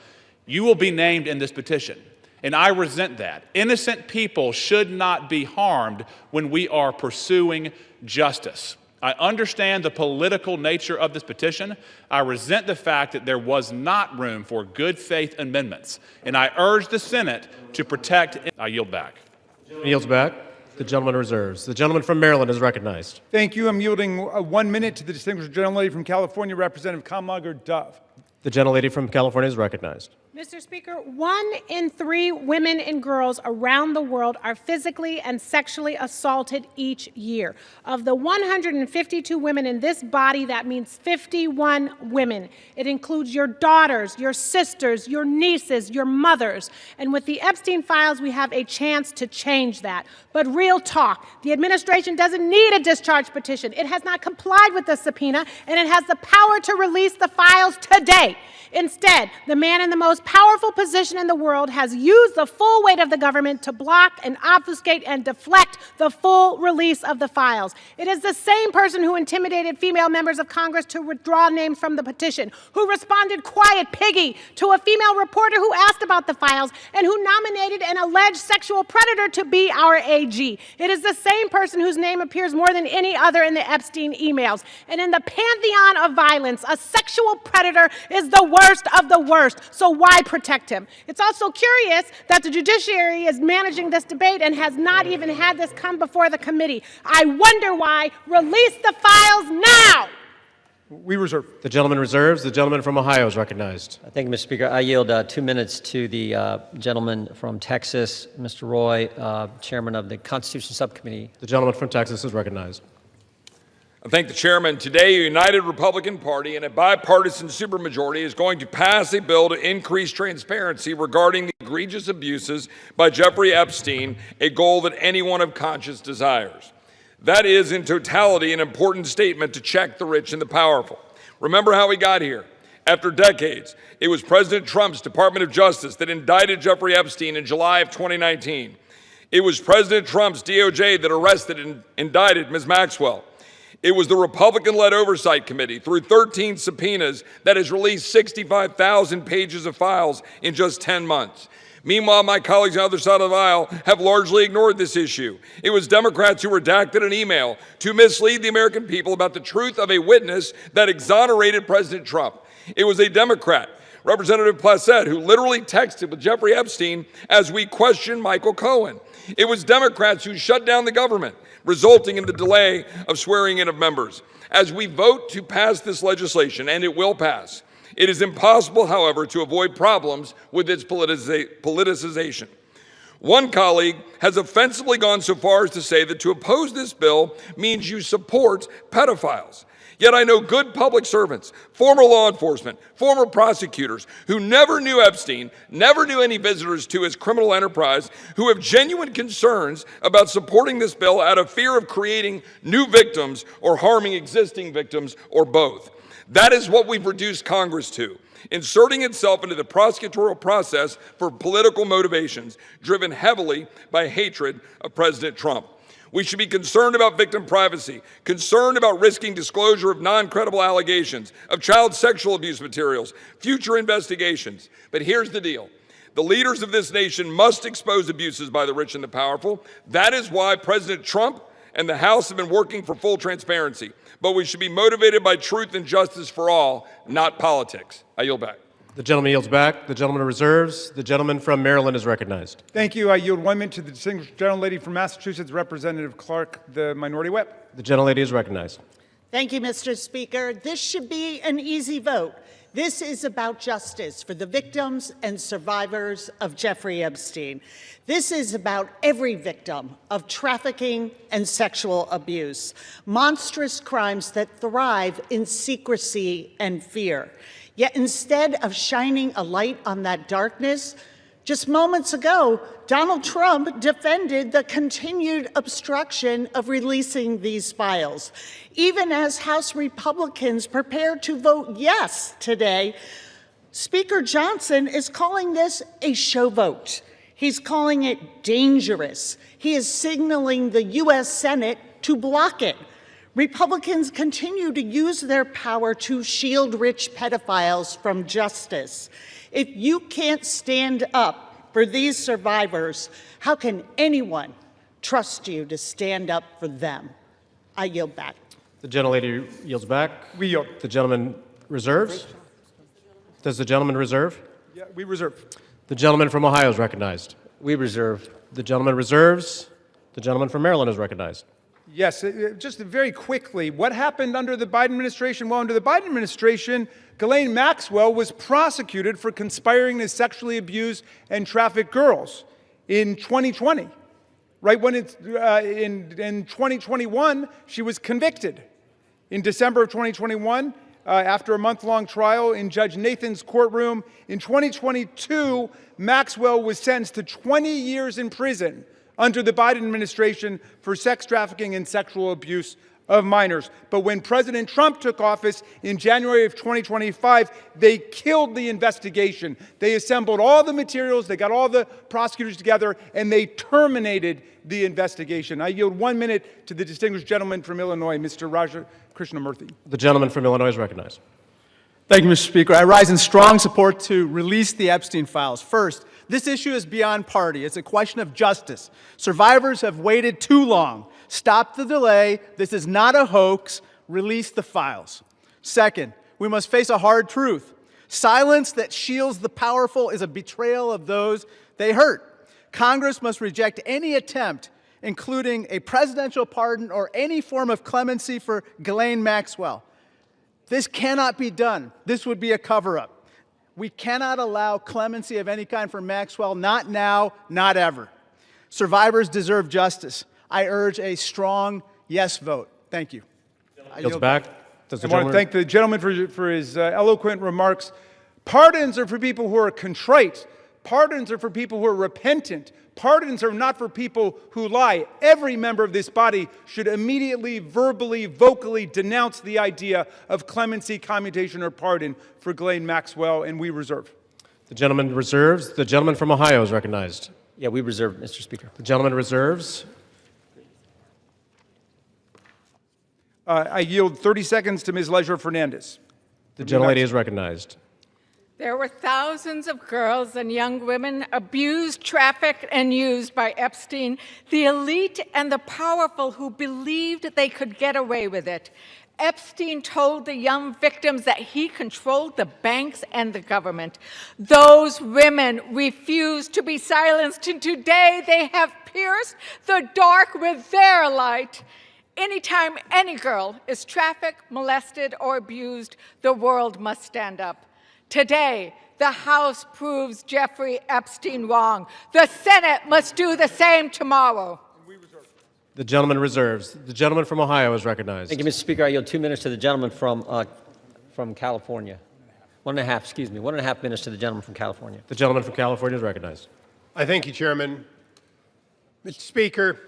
you will be named in this petition. And I resent that. Innocent people should not be harmed when we are pursuing justice. I understand the political nature of this petition. I resent the fact that there was not room for good faith amendments. And I urge the Senate to protect. I yield back. He yields back. The gentleman reserves. The gentleman from Maryland is recognized. Thank you. I'm yielding 1 minute to the distinguished gentlelady from California, Representative Kamlager-Dove. The gentlelady from California is recognized. Mr. Speaker, 1 in 3 women and girls around the world are physically and sexually assaulted each year. Of the 152 women in this body, that means 51 women. It includes your daughters, your sisters, your nieces, your mothers. And with the Epstein files, we have a chance to change that. But real talk, the administration doesn't need a discharge petition. It has not complied with the subpoena, and it has the power to release the files today. Instead, the man in the most powerful position in the world has used the full weight of the government to block and obfuscate and deflect the full release of the files. It is the same person who intimidated female members of Congress to withdraw names from the petition, who responded quiet piggy to a female reporter who asked about the files, and who nominated an alleged sexual predator to be our AG. It is the same person whose name appears more than any other in the Epstein emails. And in the pantheon of violence, a sexual predator is the worst of the worst. So why protect him? It's also curious that the judiciary is managing this debate and has not even had this come before the committee. I wonder why. Release the files now! We reserve. The gentleman reserves. The gentleman from Ohio is recognized. Thank you, Mr. Speaker. I yield 2 minutes to the gentleman from Texas, Mr. Roy, chairman of the Constitution Subcommittee. The gentleman from Texas is recognized. I thank the chairman. Today, a united Republican Party and a bipartisan supermajority is going to pass a bill to increase transparency regarding the egregious abuses by Jeffrey Epstein, a goal that anyone of conscience desires. That is, in totality, an important statement to check the rich and the powerful. Remember how we got here. After decades, it was President Trump's Department of Justice that indicted Jeffrey Epstein in July of 2019. It was President Trump's DOJ that arrested and indicted Ms. Maxwell. It was the Republican-led Oversight Committee, through 13 subpoenas, that has released 65,000 pages of files in just 10 months. Meanwhile, my colleagues on the other side of the aisle have largely ignored this issue. It was Democrats who redacted an email to mislead the American people about the truth of a witness that exonerated President Trump. It was a Democrat, Representative Placette, who literally texted with Jeffrey Epstein as we questioned Michael Cohen. It was Democrats who shut down the government, resulting in the delay of swearing in of members. As we vote to pass this legislation, and it will pass, it is impossible, however, to avoid problems with its politicization. One colleague has offensively gone so far as to say that to oppose this bill means you support pedophiles. Yet I know good public servants, former law enforcement, former prosecutors who never knew Epstein, never knew any visitors to his criminal enterprise, who have genuine concerns about supporting this bill out of fear of creating new victims or harming existing victims or both. That is what we've reduced Congress to, inserting itself into the prosecutorial process for political motivations, driven heavily by hatred of President Trump. We should be concerned about victim privacy, concerned about risking disclosure of non-credible allegations, of child sexual abuse materials, future investigations. But here's the deal. The leaders of this nation must expose abuses by the rich and the powerful. That is why President Trump and the House have been working for full transparency. But we should be motivated by truth and justice for all, not politics. I yield back. The gentleman yields back. The gentleman reserves. The gentleman from Maryland is recognized. Thank you. I yield 1 minute to the distinguished gentlelady from Massachusetts, Representative Clark, the Minority Whip. The gentlelady is recognized. Thank you, Mr. Speaker. This should be an easy vote. This is about justice for the victims and survivors of Jeffrey Epstein. This is about every victim of trafficking and sexual abuse, monstrous crimes that thrive in secrecy and fear. Yet instead of shining a light on that darkness, just moments ago, Donald Trump defended the continued obstruction of releasing these files. Even as House Republicans prepare to vote yes today, Speaker Johnson is calling this a show vote. He's calling it dangerous. He is signaling the U.S. Senate to block it. Republicans continue to use their power to shield rich pedophiles from justice. If you can't stand up for these survivors, how can anyone trust you to stand up for them? I yield back. The gentlelady yields back. We yield. The gentleman reserves. Does the gentleman reserve? Yeah, we reserve. The gentleman from Ohio is recognized. We reserve. The gentleman reserves. The gentleman from Maryland is recognized. Yes, just very quickly, what happened under the Biden administration? Well, under the Biden administration, Ghislaine Maxwell was prosecuted for conspiring to sexually abuse and traffic girls in 2020. Right when in 2021, she was convicted. In December of 2021, after a month-long trial in Judge Nathan's courtroom, in 2022, Maxwell was sentenced to 20 years in prison under the Biden administration for sex trafficking and sexual abuse of minors. But when President Trump took office in January of 2025, they killed the investigation. They assembled all the materials, they got all the prosecutors together, and they terminated the investigation. I yield 1 minute to the distinguished gentleman from Illinois, Mr. Raja Krishnamurthy. The gentleman from Illinois is recognized. Thank you, Mr. Speaker. I rise in strong support to release the Epstein files. First, this issue is beyond party. It's a question of justice. Survivors have waited too long. Stop the delay. This is not a hoax. Release the files. Second, we must face a hard truth. Silence that shields the powerful is a betrayal of those they hurt. Congress must reject any attempt, including a presidential pardon or any form of clemency for Ghislaine Maxwell. This cannot be done. This would be a cover-up. We cannot allow clemency of any kind for Maxwell, not now, not ever. Survivors deserve justice. I urge a strong yes vote. Thank you. Yields back. I want to thank the gentleman for his eloquent remarks. Pardons are for people who are contrite. Pardons are for people who are repentant. Pardons are not for people who lie. Every member of this body should immediately, verbally, vocally denounce the idea of clemency, commutation, or pardon for Ghislaine Maxwell, and we reserve. The gentleman reserves. The gentleman from Ohio is recognized. Yeah, we reserve, Mr. Speaker. The gentleman reserves. I yield 30 seconds to Ms. Leisure Fernandez. The gentlelady is recognized. There were thousands of girls and young women abused, trafficked, and used by Epstein, the elite and the powerful who believed they could get away with it. Epstein told the young victims that he controlled the banks and the government. Those women refused to be silenced, and today they have pierced the dark with their light. Anytime any girl is trafficked, molested, or abused, the world must stand up. Today, the House proves Jeffrey Epstein wrong. The Senate must do the same tomorrow. The gentleman reserves. The gentleman from Ohio is recognized. Thank you, Mr. Speaker. I yield 2 minutes to the gentleman from California. 1.5 minutes to the gentleman from California. The gentleman from California is recognized. I thank you, Chairman. Mr. Speaker,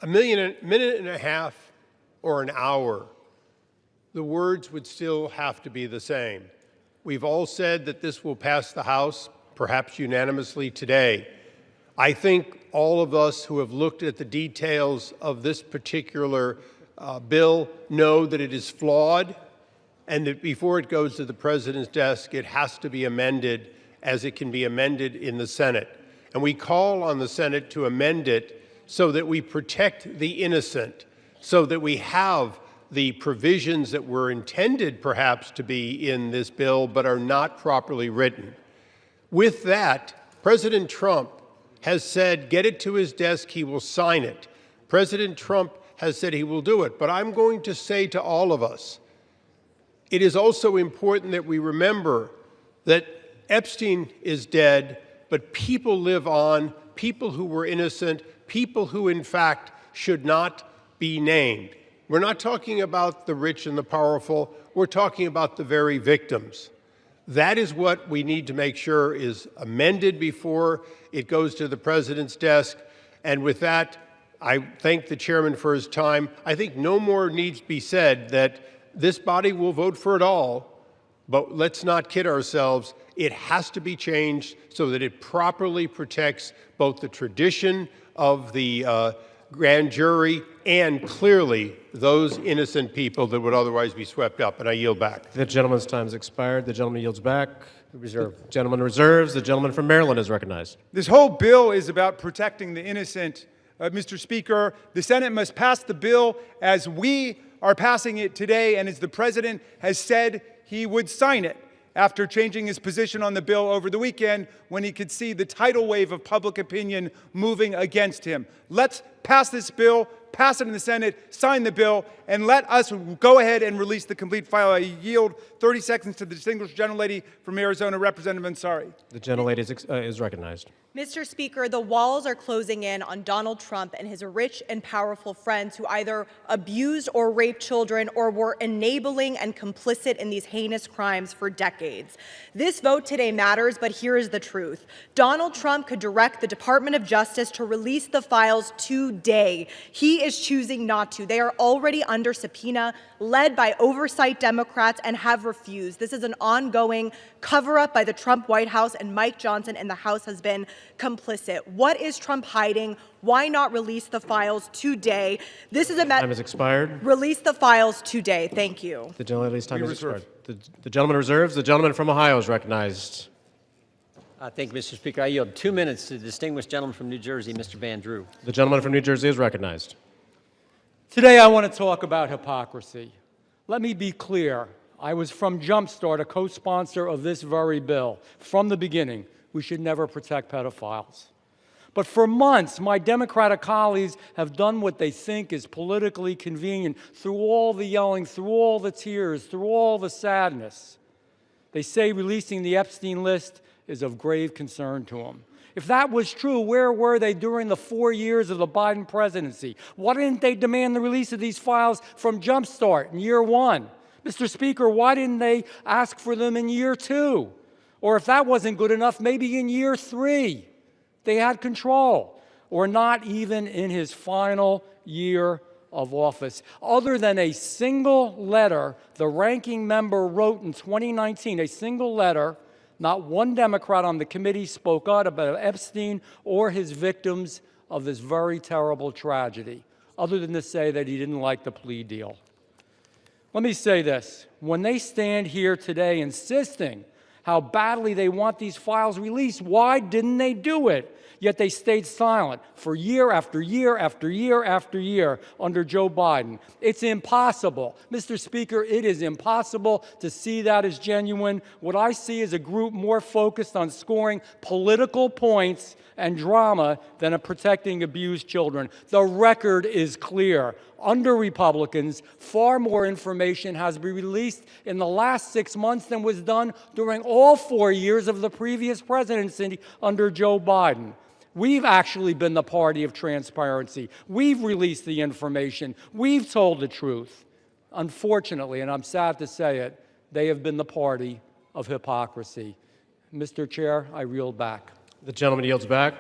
a minute and a half or an hour, the words would still have to be the same. We've all said that this will pass the House, perhaps unanimously today. I think all of us who have looked at the details of this particular bill know that it is flawed and that before it goes to the President's desk, it has to be amended as it can be amended in the Senate. And we call on the Senate to amend it so that we protect the innocent, so that we have the provisions that were intended perhaps to be in this bill but are not properly written. With that, President Trump has said, get it to his desk, he will sign it. President Trump has said he will do it. But I'm going to say to all of us, it is also important that we remember that Epstein is dead, but people live on, people who were innocent, people who in fact should not be named. We're not talking about the rich and the powerful, we're talking about the very victims. That is what we need to make sure is amended before it goes to the President's desk. And with that, I thank the Chairman for his time. I think no more needs to be said that this body will vote for it all, but let's not kid ourselves. It has to be changed so that it properly protects both the tradition of the grand jury and clearly those innocent people that would otherwise be swept up. And I yield back. The gentleman's time has expired. The gentleman yields back. Reserve. The gentleman reserves. The gentleman from Maryland is recognized. This whole bill is about protecting the innocent. Mr. Speaker, the Senate must pass the bill as we are passing it today and as the President has said he would sign it after changing his position on the bill over the weekend when he could see the tidal wave of public opinion moving against him. Let's pass this bill, pass it in the Senate, sign the bill, and let us go ahead and release the complete file. I yield 30 seconds to the distinguished gentlelady from Arizona, Representative Ansari. The gentlelady is recognized. Mr. Speaker, the walls are closing in on Donald Trump and his rich and powerful friends who either abused or raped children or were enabling and complicit in these heinous crimes for decades. This vote today matters, but here is the truth. Donald Trump could direct the Department of Justice to release the files today. He is choosing not to. They are already under subpoena, led by oversight Democrats, and have refused. This is an ongoing cover-up by the Trump White House, and Mike Johnson and the House has been complicit. What is Trump hiding? Why not release the files today? This is a time has expired. Release the files today. Thank you. The gentlelady's time has expired. The gentleman reserves. The gentleman from Ohio is recognized. Thank you, Mr. Speaker. I yield 2 minutes to the distinguished gentleman from New Jersey, Mr. Van Drew. The gentleman from New Jersey is recognized. Today I want to talk about hypocrisy. Let me be clear. I was from Jumpstart, a co-sponsor of this very bill. From the beginning, we should never protect pedophiles. But for months, my Democratic colleagues have done what they think is politically convenient through all the yelling, through all the tears, through all the sadness. They say releasing the Epstein list is of grave concern to them. If that was true, where were they during the 4 years of the Biden presidency? Why didn't they demand the release of these files from Jumpstart in year one? Mr. Speaker, why didn't they ask for them in year two? Or if that wasn't good enough, maybe in year 3, they had control. Or not even in his final year of office. Other than a single letter the ranking member wrote in 2019, a single letter, not one Democrat on the committee spoke out about Epstein or his victims of this very terrible tragedy, other than to say that he didn't like the plea deal. Let me say this. When they stand here today insisting how badly they want these files released, why didn't they do it? Yet they stayed silent for year after year after year after year under Joe Biden. It's impossible. Mr. Speaker, it is impossible to see that as genuine. What I see is a group more focused on scoring political points and drama than on protecting abused children. The record is clear. Under Republicans, far more information has been released in the last 6 months than was done during all 4 years of the previous presidency under Joe Biden. We've actually been the party of transparency. We've released the information. We've told the truth. Unfortunately, and I'm sad to say it, they have been the party of hypocrisy. Mr. Chair, I yield back. The gentleman yields back.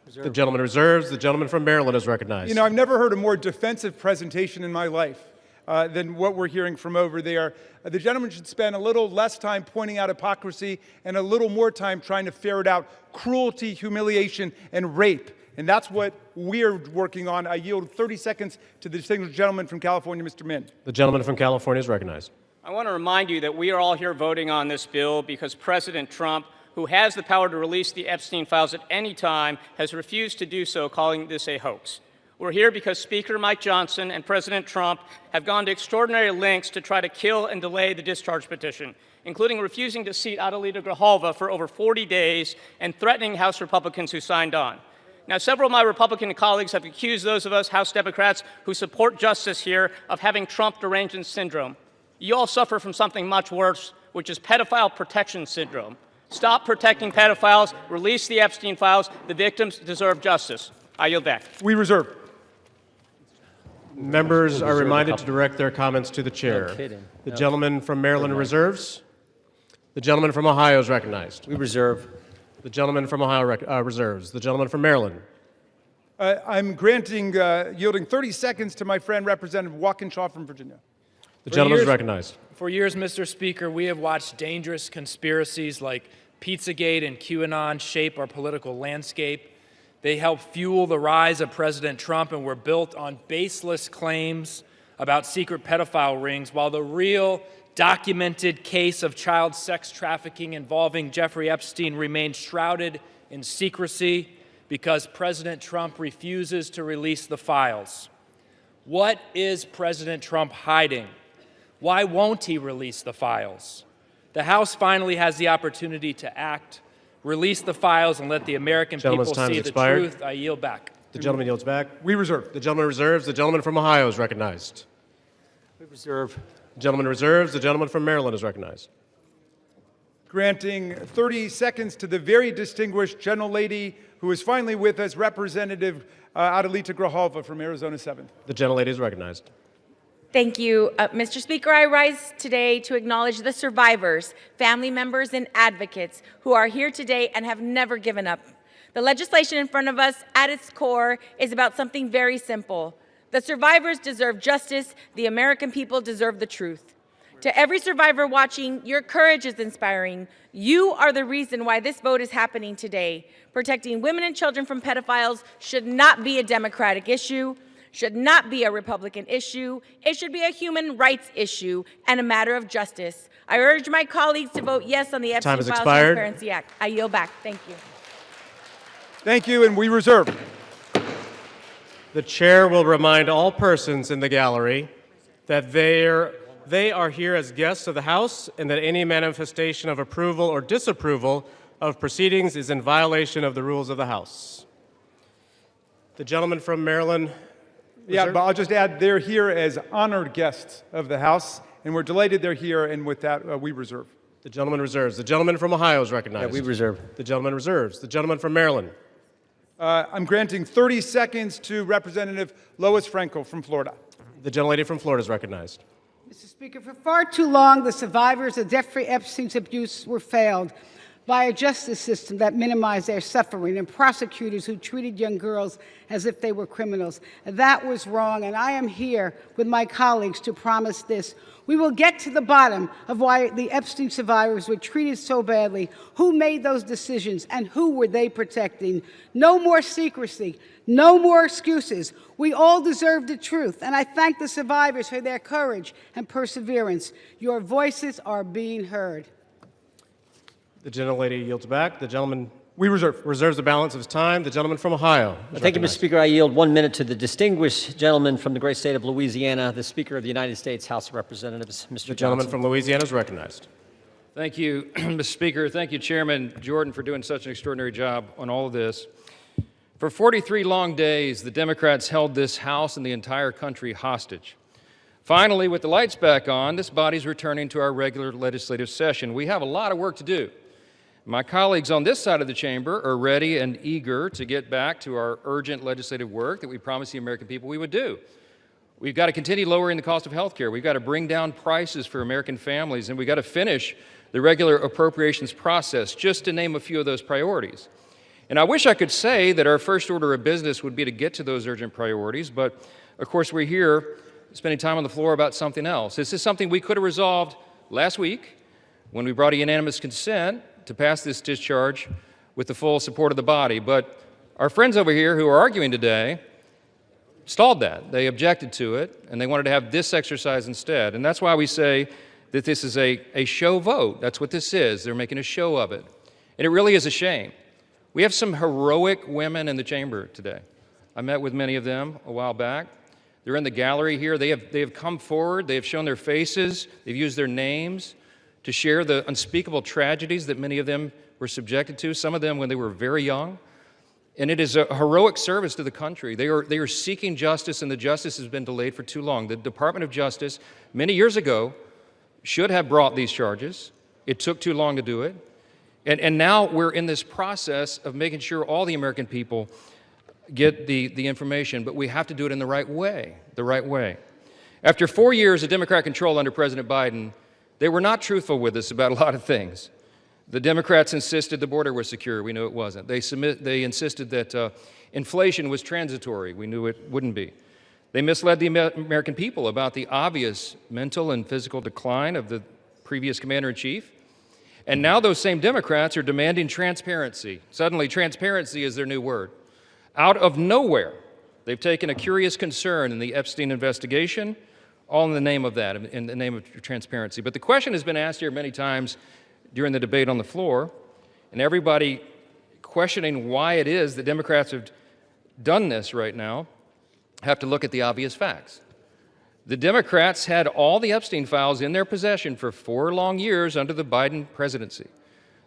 The gentleman reserves. The gentleman from Maryland is recognized. You know, I've never heard a more defensive presentation in my life than what we're hearing from over there. The gentleman should spend a little less time pointing out hypocrisy and a little more time trying to ferret out cruelty, humiliation, and rape. And that's what we're working on. I yield 30 seconds to the distinguished gentleman from California, Mr. Min. The gentleman from California is recognized. I want to remind you that we are all here voting on this bill because President Trump, who has the power to release the Epstein files at any time, has refused to do so, calling this a hoax. We're here because Speaker Mike Johnson and President Trump have gone to extraordinary lengths to try to kill and delay the discharge petition, including refusing to seat Adelita Grijalva for over 40 days and threatening House Republicans who signed on. Now, several of my Republican colleagues have accused those of us House Democrats who support justice here of having Trump derangement syndrome. You all suffer from something much worse, which is pedophile protection syndrome. Stop protecting pedophiles. Release the Epstein files. The victims deserve justice. I yield back. We reserve. Members are reminded to direct their comments to the chair. No kidding. The gentleman from Maryland reserves. The gentleman from Ohio is recognized. We reserve. The gentleman from Ohio reserves. The gentleman from Maryland. I'm yielding 30 seconds to my friend, Representative Walkinshaw from Virginia. The gentleman is recognized. For years, Mr. Speaker, we have watched dangerous conspiracies like Pizzagate and QAnon shape our political landscape. They help fuel the rise of President Trump and were built on baseless claims about secret pedophile rings, while the real documented case of child sex trafficking involving Jeffrey Epstein remains shrouded in secrecy because President Trump refuses to release the files. What is President Trump hiding? Why won't he release the files? The House finally has the opportunity to act, release the files, and let the American people see the truth. I yield back. The gentleman yields back. We reserve. The gentleman reserves. The gentleman from Ohio is recognized. We reserve. The gentleman reserves. The gentleman from Maryland is recognized. Granting 30 seconds to the very distinguished gentlelady who is finally with us, Representative Adelita Grijalva from Arizona 7th. The gentlelady is recognized. Thank you. Mr. Speaker, I rise today to acknowledge the survivors, family members, and advocates who are here today and have never given up. The legislation in front of us, at its core, is about something very simple. The survivors deserve justice. The American people deserve the truth. To every survivor watching, your courage is inspiring. You are the reason why this vote is happening today. Protecting women and children from pedophiles should not be a Democratic issue, should not be a Republican issue. It should be a human rights issue and a matter of justice. I urge my colleagues to vote yes on the Epstein Files Transparency Act. I yield back. Thank you. Thank you, and we reserve. The chair will remind all persons in the gallery that they are here as guests of the House and that any manifestation of approval or disapproval of proceedings is in violation of the rules of the House. The gentleman from Maryland. Yeah, but I'll just add they're here as honored guests of the House, and we're delighted they're here, and with that, we reserve. The gentleman reserves. The gentleman from Ohio is recognized. Yeah, we reserve. The gentleman reserves. The gentleman from Maryland. I'm granting 30 seconds to Representative Lois Frankel from Florida. The gentlelady from Florida is recognized. Mr. Speaker, for far too long, the survivors of Jeffrey Epstein's abuse were failed. by a justice system that minimized their suffering, and prosecutors who treated young girls as if they were criminals. That was wrong, and I am here with my colleagues to promise this. We will get to the bottom of why the Epstein survivors were treated so badly, who made those decisions, and who were they protecting. No more secrecy, no more excuses. We all deserve the truth, and I thank the survivors for their courage and perseverance. Your voices are being heard. The gentlelady yields back. The gentleman reserves the balance of his time. The gentleman from Ohio. Thank you, Mr. Speaker. I yield 1 minute to the distinguished gentleman from the great state of Louisiana, the Speaker of the United States House of Representatives, Mr. The gentleman from Louisiana is recognized. Thank you, Mr. Speaker. Thank you, Chairman Jordan, for doing such an extraordinary job on all of this. For 43 long days, the Democrats held this House and the entire country hostage. Finally, with the lights back on, this body's returning to our regular legislative session. We have a lot of work to do. My colleagues on this side of the chamber are ready and eager to get back to our urgent legislative work that we promised the American people we would do. We've got to continue lowering the cost of health care. We've got to bring down prices for American families, and we've got to finish the regular appropriations process, just to name a few of those priorities. And I wish I could say that our first order of business would be to get to those urgent priorities, but of course we're here spending time on the floor about something else. This is something we could have resolved last week when we brought a unanimous consent to pass this discharge with the full support of the body. But our friends over here who are arguing today stalled that. They objected to it, and they wanted to have this exercise instead. And that's why we say that this is a show vote. That's what this is. They're making a show of it. And it really is a shame. We have some heroic women in the chamber today. I met with many of them a while back. They're in the gallery here. They have come forward. They have shown their faces. They've used their names to share the unspeakable tragedies that many of them were subjected to, some of them when they were very young. And it is a heroic service to the country. They are seeking justice, and the justice has been delayed for too long. The Department of Justice, many years ago, should have brought these charges. It took too long to do it. And now we're in this process of making sure all the American people get the information, but we have to do it in the right way, After 4 years of Democrat control under President Biden, they were not truthful with us about a lot of things. The Democrats insisted the border was secure. We knew it wasn't. They insisted that inflation was transitory. We knew it wouldn't be. They misled the American people about the obvious mental and physical decline of the previous commander-in-chief. And now those same Democrats are demanding transparency. Suddenly, transparency is their new word. Out of nowhere, they've taken a curious concern in the Epstein investigation, all in the name of that, in the name of transparency. But the question has been asked here many times during the debate on the floor, and everybody questioning why it is that Democrats have done this right now have to look at the obvious facts. The Democrats had all the Epstein files in their possession for 4 long years under the Biden presidency.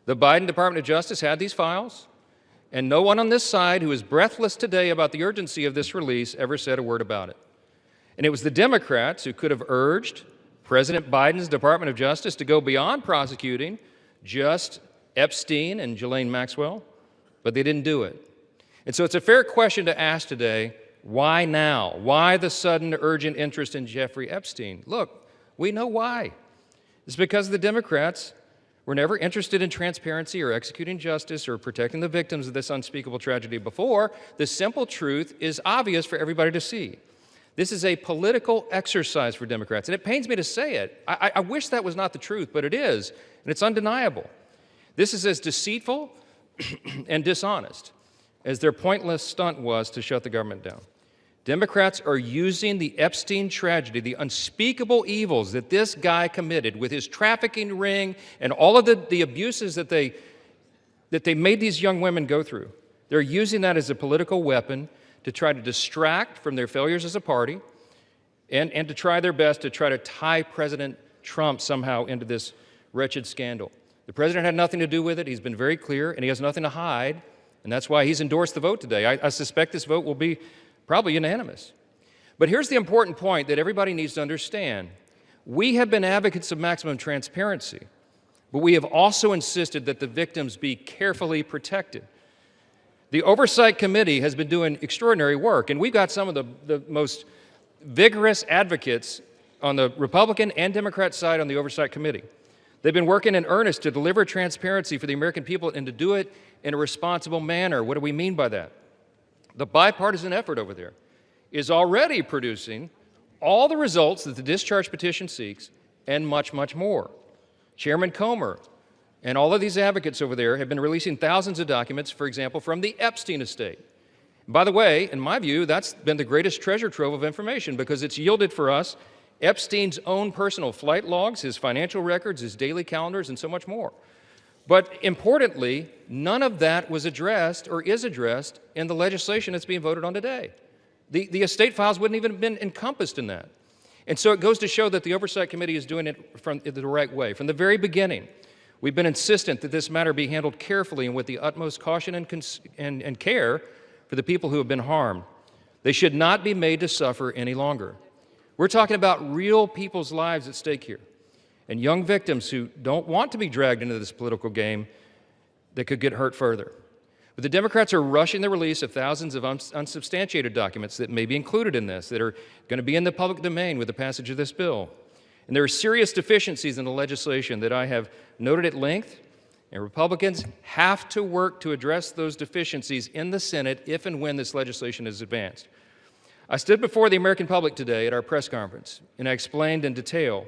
The Biden Department of Justice had these files, and no one on this side who is breathless today about the urgency of this release ever said a word about it. And it was the Democrats who could have urged President Biden's Department of Justice to go beyond prosecuting just Epstein and Ghislaine Maxwell, but they didn't do it. And so it's a fair question to ask today, why now? Why the sudden urgent interest in Jeffrey Epstein? Look, we know why. It's because the Democrats were never interested in transparency or executing justice or protecting the victims of this unspeakable tragedy before. The simple truth is obvious for everybody to see. This is a political exercise for Democrats, and it pains me to say it. I wish that was not the truth, but it is, and it's undeniable. This is as deceitful and dishonest as their pointless stunt was to shut the government down. Democrats are using the Epstein tragedy, the unspeakable evils that this guy committed with his trafficking ring and all of the abuses that they made these young women go through. They're using that as a political weapon to try to distract from their failures as a party and to try their best to try to tie President Trump somehow into this wretched scandal. The president had nothing to do with it. He's been very clear, and he has nothing to hide, and that's why he's endorsed the vote today. I suspect this vote will be probably unanimous. But here's the important point that everybody needs to understand. We have been advocates of maximum transparency, but we have also insisted that the victims be carefully protected. The Oversight Committee has been doing extraordinary work, and we've got some of the most vigorous advocates on the Republican and Democrat side on the Oversight Committee. They've been working in earnest to deliver transparency for the American people and to do it in a responsible manner. What do we mean by that? The bipartisan effort over there is already producing all the results that the discharge petition seeks and much, much more. Chairman Comer and all of these advocates over there have been releasing thousands of documents, for example, from the Epstein estate. By the way, in my view, that's been the greatest treasure trove of information because it's yielded for us Epstein's own personal flight logs, his financial records, his daily calendars, and so much more. But importantly, none of that was addressed or is addressed in the legislation that's being voted on today. The estate files wouldn't even have been encompassed in that. And so it goes to show that the Oversight Committee is doing it from the right way. From the very beginning, we've been insistent that this matter be handled carefully and with the utmost caution and care for the people who have been harmed. They should not be made to suffer any longer. We're talking about real people's lives at stake here, and young victims who don't want to be dragged into this political game that could get hurt further. But the Democrats are rushing the release of thousands of unsubstantiated documents that may be included in this, that are going to be in the public domain with the passage of this bill. And there are serious deficiencies in the legislation that I have noted at length, and Republicans have to work to address those deficiencies in the Senate if and when this legislation is advanced. I stood before the American public today at our press conference, and I explained in detail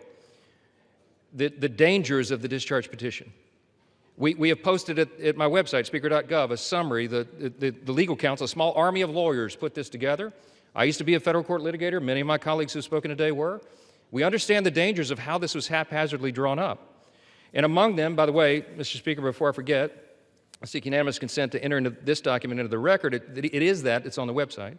the dangers of the discharge petition. We have posted at my website, speaker.gov, a summary. The legal counsel, a small army of lawyers, put this together. I used to be a federal court litigator. Many of my colleagues who have spoken today were. We understand the dangers of how this was haphazardly drawn up. And among them, by the way, Mr. Speaker, before I forget, I seek unanimous consent to enter into this document into the record. It's on the website.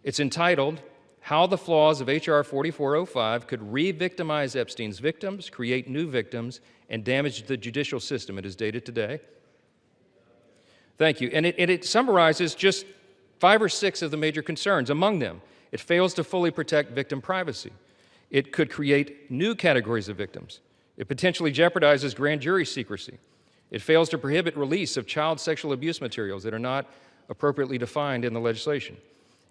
It's entitled, How the Flaws of H.R. 4405 Could Re-Victimize Epstein's Victims, Create New Victims, and Damage the Judicial System. It is dated today. Thank you. And it summarizes just 5 or 6 of the major concerns. Among them, it fails to fully protect victim privacy. It could create new categories of victims. It potentially jeopardizes grand jury secrecy. It fails to prohibit release of child sexual abuse materials that are not appropriately defined in the legislation.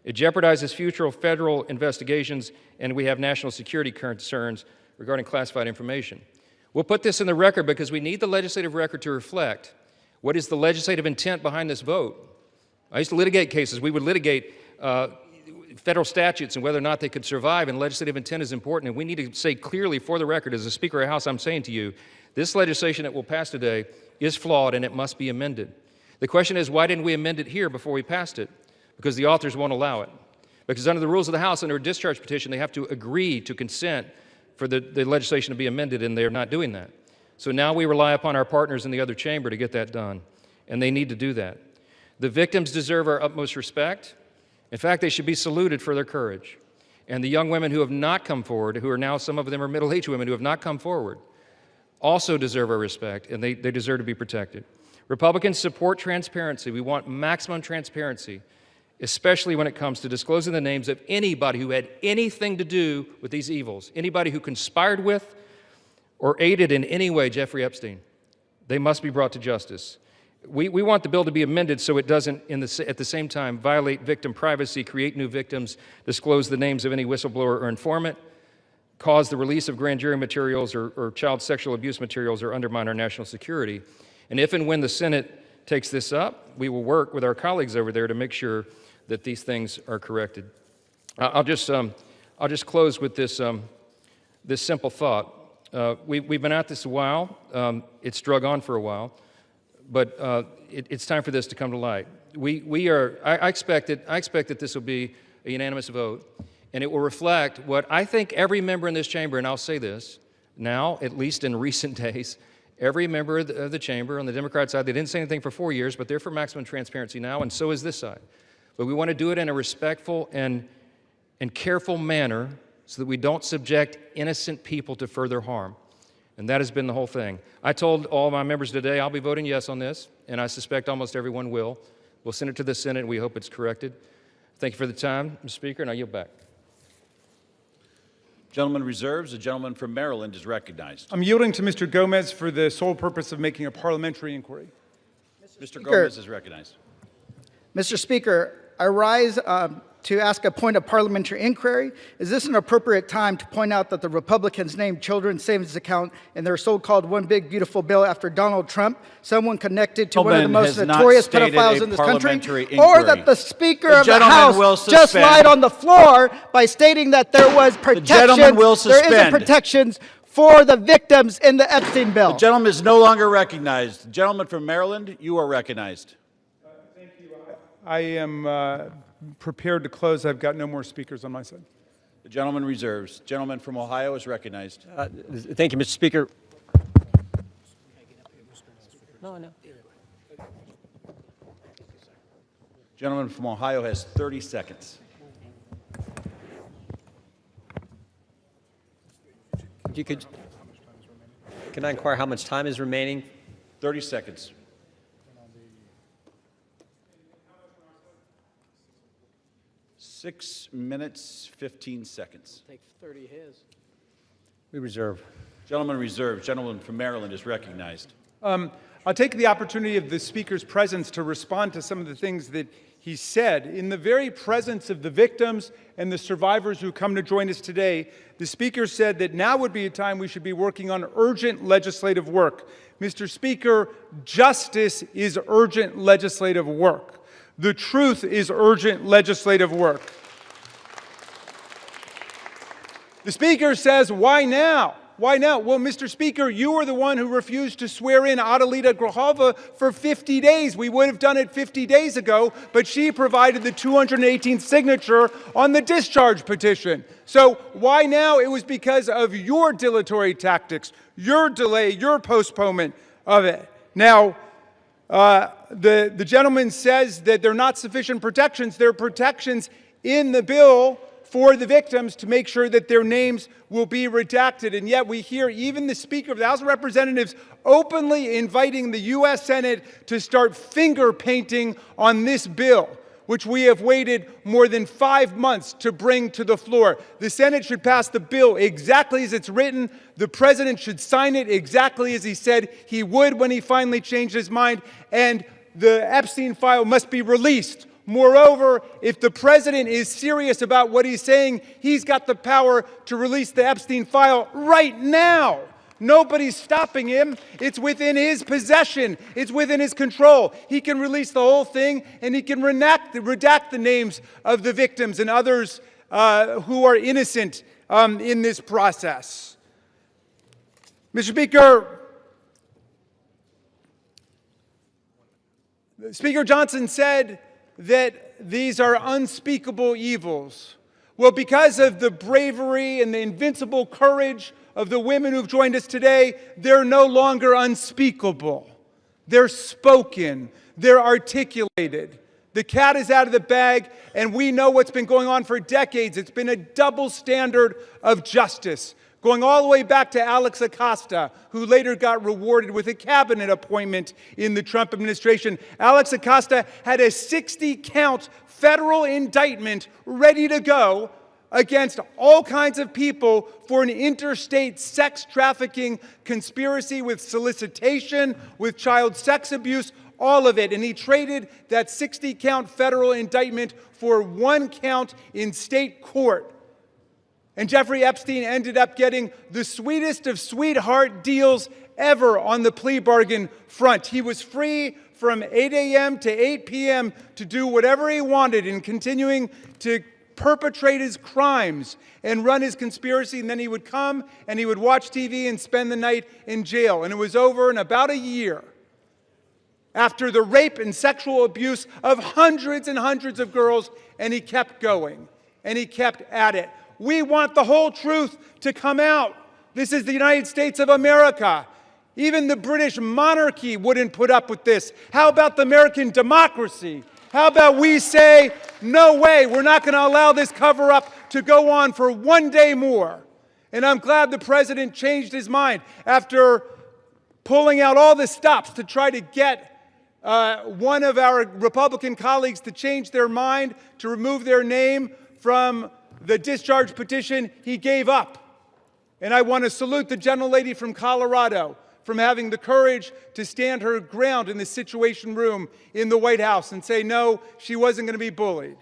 It jeopardizes future federal investigations, and we have national security concerns regarding classified information. We'll put this in the record because we need the legislative record to reflect what is the legislative intent behind this vote. I used to litigate cases. We would litigate federal statutes and whether or not they could survive, and legislative intent is important, and we need to say clearly for the record, as a Speaker of the House, I'm saying to you, this legislation that will pass today is flawed and it must be amended. The question is, why didn't we amend it here before we passed it? Because the authors won't allow it. Because under the rules of the House, under a discharge petition, they have to agree to consent for the legislation to be amended, and they're not doing that. So now we rely upon our partners in the other chamber to get that done, and they need to do that. The victims deserve our utmost respect. In fact, they should be saluted for their courage. And the young women who have not come forward, who are now, some of them are middle-aged women who have not come forward, also deserve our respect, and they deserve to be protected. Republicans support transparency. We want maximum transparency, especially when it comes to disclosing the names of anybody who had anything to do with these evils, anybody who conspired with or aided in any way Jeffrey Epstein. They must be brought to justice. We want the bill to be amended so it doesn't, at the same time, violate victim privacy, create new victims, disclose the names of any whistleblower or informant, cause the release of grand jury materials or child sexual abuse materials, or undermine our national security. And if and when the Senate takes this up, we will work with our colleagues over there to make sure that these things are corrected. I'll just close with this simple thought. We've been at this a while. It's drug on for a while, but it's time for this to come to light. I expect that this will be a unanimous vote, and it will reflect what I think every member in this chamber, and I'll say this now, at least in recent days, every member of the chamber on the Democrat side, they didn't say anything for 4 years, but they're for maximum transparency now, and so is this side. But we want to do it in a respectful and careful manner so that we don't subject innocent people to further harm. And that has been the whole thing. I told all my members today I'll be voting yes on this, and I suspect almost everyone will. We'll send it to the Senate, and we hope it's corrected. Thank you for the time, Mr. Speaker, and I yield back. Gentleman reserves. The gentleman from Maryland is recognized. I'm yielding to Mr. Gomez for the sole purpose of making a parliamentary inquiry. Mr. Gomez is recognized. Mr. Speaker, I rise to ask a point of parliamentary inquiry. Is this an appropriate time to point out that the Republicans named children's savings account in their so-called one big beautiful bill after Donald Trump, someone connected to one of the most notorious pedophiles in this country, or that the Speaker of the House just lied on the floor by stating that there was protections, there isn't protections for the victims in the Epstein bill. The gentleman is no longer recognized. The gentleman from Maryland, you are recognized. Thank you. I am prepared to close. I've got no more speakers on my side. The gentleman reserves. Gentleman from Ohio is recognized. Thank you, Mr. Speaker. No. Gentleman from Ohio has 30 seconds. If you could, can I inquire how much time is remaining? 30 seconds. Six minutes, 15 seconds. Take 30 his. We reserve. Gentleman reserved. Gentleman from Maryland is recognized. I'll take the opportunity of the Speaker's presence to respond to some of the things that he said. In the very presence of the victims and the survivors who come to join us today, the Speaker said that now would be a time we should be working on urgent legislative work. Mr. Speaker, justice is urgent legislative work. The truth is urgent legislative work. The Speaker says, why now? Why now? Well, Mr. Speaker, you were the one who refused to swear in Adelita Grijalva for 50 days. We would have done it 50 days ago, but she provided the 218th signature on the discharge petition. So why now? It was because of your dilatory tactics, your delay, your postponement of it. Now, the gentleman says that there are not sufficient protections. There are protections in the bill for the victims to make sure that their names will be redacted. And yet we hear even the Speaker of the House of Representatives openly inviting the U.S. Senate to start finger painting on this bill, which we have waited more than 5 months to bring to the floor. The Senate should pass the bill exactly as it's written. The President should sign it exactly as he said he would when he finally changed his mind. And the Epstein file must be released. Moreover, if the President is serious about what he's saying, he's got the power to release the Epstein file right now. Nobody's stopping him. It's within his possession. It's within his control. He can release the whole thing, and he can redact the names of the victims and others who are innocent in this process. Mr. Speaker, Speaker Johnson said that these are unspeakable evils. Well, because of the bravery and the invincible courage of the women who've joined us today, they're no longer unspeakable. They're spoken. They're articulated. The cat is out of the bag, and we know what's been going on for decades. It's been a double standard of justice, going all the way back to Alex Acosta, who later got rewarded with a cabinet appointment in the Trump administration. Alex Acosta had a 60-count federal indictment ready to go against all kinds of people for an interstate sex trafficking conspiracy with solicitation, with child sex abuse, all of it. And he traded that 60-count federal indictment for 1 count in state court. And Jeffrey Epstein ended up getting the sweetest of sweetheart deals ever on the plea bargain front. He was free from 8 a.m. to 8 p.m. to do whatever he wanted and continuing to perpetrate his crimes and run his conspiracy. And then he would come and he would watch TV and spend the night in jail. And it was over in about a year after the rape and sexual abuse of hundreds and hundreds of girls. And he kept going and he kept at it. We want the whole truth to come out. This is the United States of America. Even the British monarchy wouldn't put up with this. How about the American democracy? How about we say, no way, we're not going to allow this cover-up to go on for 1 day more. And I'm glad the President changed his mind after pulling out all the stops to try to get one of our Republican colleagues to change their mind, to remove their name from the discharge petition. He gave up. And I want to salute the gentlelady from Colorado from having the courage to stand her ground in the Situation Room in the White House and say, no, she wasn't going to be bullied.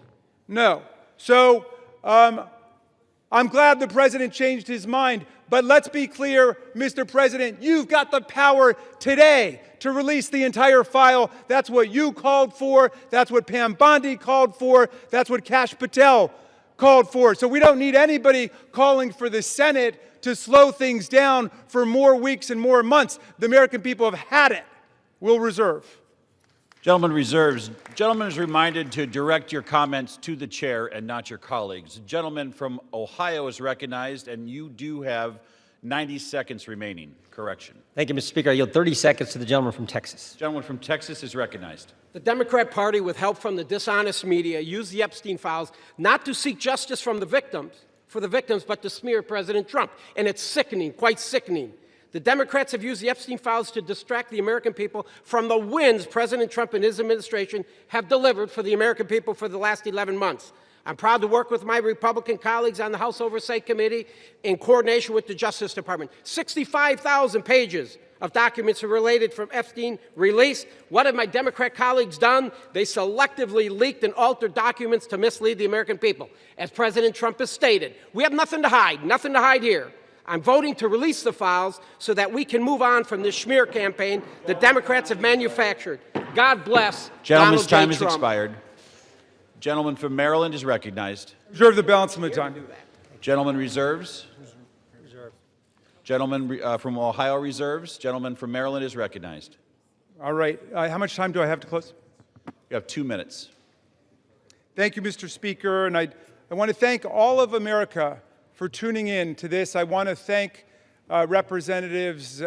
No, So I'm glad the president changed his mind. But let's be clear, Mr. President, you've got the power today to release the entire file. That's what you called for. That's what Pam Bondi called for. That's what Kash Patel called for. So we don't need anybody calling for the Senate to slow things down for more weeks and more months. The American people have had it. We'll reserve. Gentleman reserves. Gentleman is reminded to direct your comments to the chair and not your colleagues. The gentleman from Ohio is recognized, and you do have 90 seconds remaining. Correction. Thank you, Mr. Speaker. I yield 30 seconds to the gentleman from Texas. Gentleman from Texas is recognized. The Democrat Party, with help from the dishonest media, used the Epstein files not to seek justice from the victims, but to smear President Trump. And it's sickening, quite sickening. The Democrats have used the Epstein files to distract the American people from the wins President Trump and his administration have delivered for the American people for the last 11 months. I'm proud to work with my Republican colleagues on the House Oversight Committee in coordination with the Justice Department. 65,000 pages of documents are related from Epstein released. What have my Democrat colleagues done? They selectively leaked and altered documents to mislead the American people. As President Trump has stated, we have nothing to hide here. I'm voting to release the files so that we can move on from this smear campaign the Democrats have manufactured. God bless Gentleman's Donald J. time has Trump. expired. Gentleman from Maryland is recognized. Reserve the balance of my time. Gentleman reserves. Gentleman from Ohio reserves. Gentleman from Maryland is recognized. All right. How much time do I have to close? You have 2 minutes. Thank you, Mr. Speaker. And I want to thank all of America for tuning in to this. I want to thank Representatives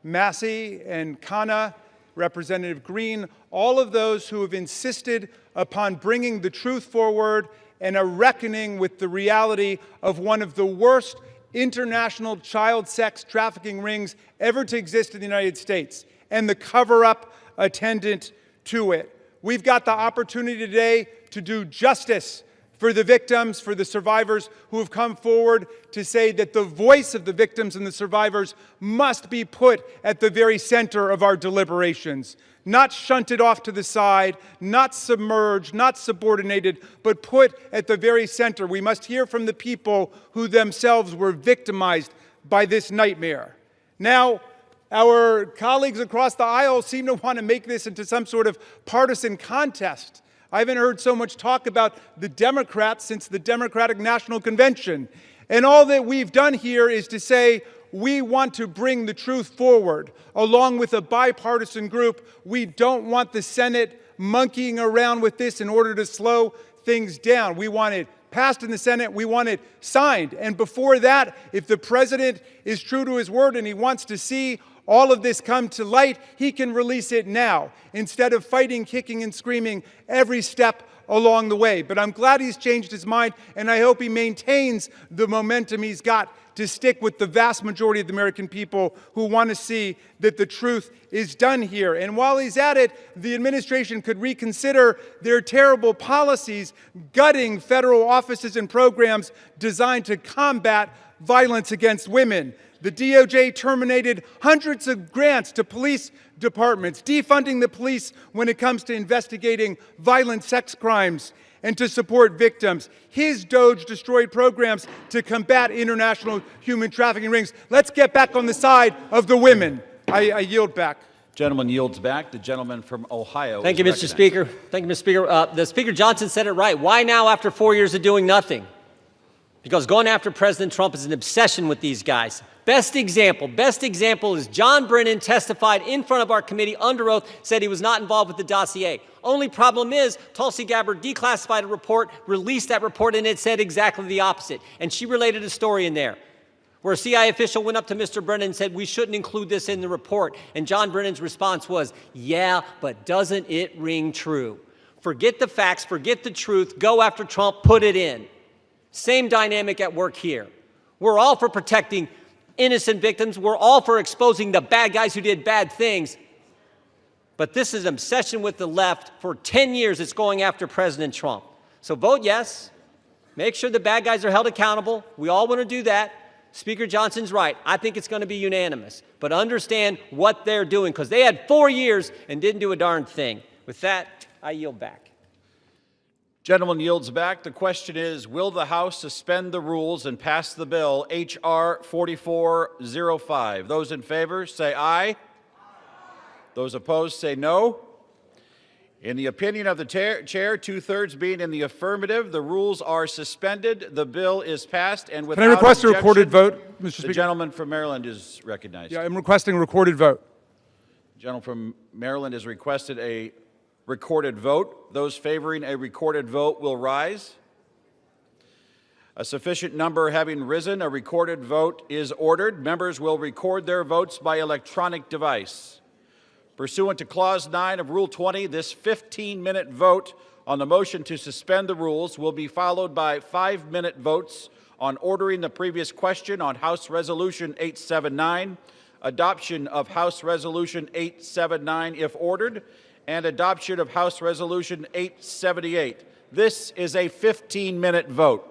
Massey and Khanna, Representative Green, all of those who have insisted upon bringing the truth forward and a reckoning with the reality of one of the worst international child sex trafficking rings ever to exist in the United States and the cover-up attendant to it. We've got the opportunity today to do justice for the victims, for the survivors who have come forward to say that the voice of the victims and the survivors must be put at the very center of our deliberations. Not shunted off to the side, not submerged, not subordinated, but put at the very center. We must hear from the people who themselves were victimized by this nightmare. Now, our colleagues across the aisle seem to want to make this into some sort of partisan contest. I haven't heard so much talk about the Democrats since the Democratic National Convention. And all that we've done here is to say we want to bring the truth forward along with a bipartisan group. We don't want the Senate monkeying around with this in order to slow things down. We want it passed in the Senate. We want it signed. And before that, if the president is true to his word and he wants to see all of this come to light, he can release it now instead of fighting, kicking, and screaming every step along the way. But I'm glad he's changed his mind, and I hope he maintains the momentum he's got to stick with the vast majority of the American people who want to see that the truth is done here. And while he's at it, the administration could reconsider their terrible policies gutting federal offices and programs designed to combat violence against women. The DOJ terminated hundreds of grants to police departments, defunding the police when it comes to investigating violent sex crimes and to support victims. His DOJ destroyed programs to combat international human trafficking rings. Let's get back on the side of the women. I yield back. Gentleman yields back. The gentleman from Ohio. Thank you, Mr. Speaker. Thank you, Mr. Speaker. The Speaker Johnson said it right. Why now after 4 years of doing nothing? Because going after President Trump is an obsession with these guys. Best example is John Brennan testified in front of our committee under oath, said he was not involved with the dossier. Only problem is Tulsi Gabbard declassified a report, released that report, and it said exactly the opposite. And she related a story in there where a CIA official went up to Mr. Brennan and said, we shouldn't include this in the report. And John Brennan's response was, yeah, but doesn't it ring true? Forget the facts, forget the truth, go after Trump, put it in. Same dynamic at work here. We're all for protecting innocent victims. We're all for exposing the bad guys who did bad things. But this is an obsession with the left. For 10 years, it's going after President Trump. So vote yes. Make sure the bad guys are held accountable. We all want to do that. Speaker Johnson's right. I think it's going to be unanimous. But understand what they're doing, because they had 4 years and didn't do a darn thing. With that, I yield back. Gentleman yields back. The question is, will the House suspend the rules and pass the bill H.R. 4405? Those in favor say aye. Those opposed say no. In the opinion of the chair, two-thirds being in the affirmative, the rules are suspended. The bill is passed, and without Can I request objection, a recorded vote, Mr. Speaker? The gentleman from Maryland is recognized. Yeah, I'm requesting a recorded vote. The gentleman from Maryland has requested a recorded vote. Those favoring a recorded vote will rise. A sufficient number having risen, a recorded vote is ordered. Members will record their votes by electronic device. Pursuant to Clause 9 of Rule 20, this 15-minute vote on the motion to suspend the rules will be followed by 5-minute votes on ordering the previous question on House Resolution 879, adoption of House Resolution 879 if ordered, and adoption of House Resolution 878. This is a 15-minute vote.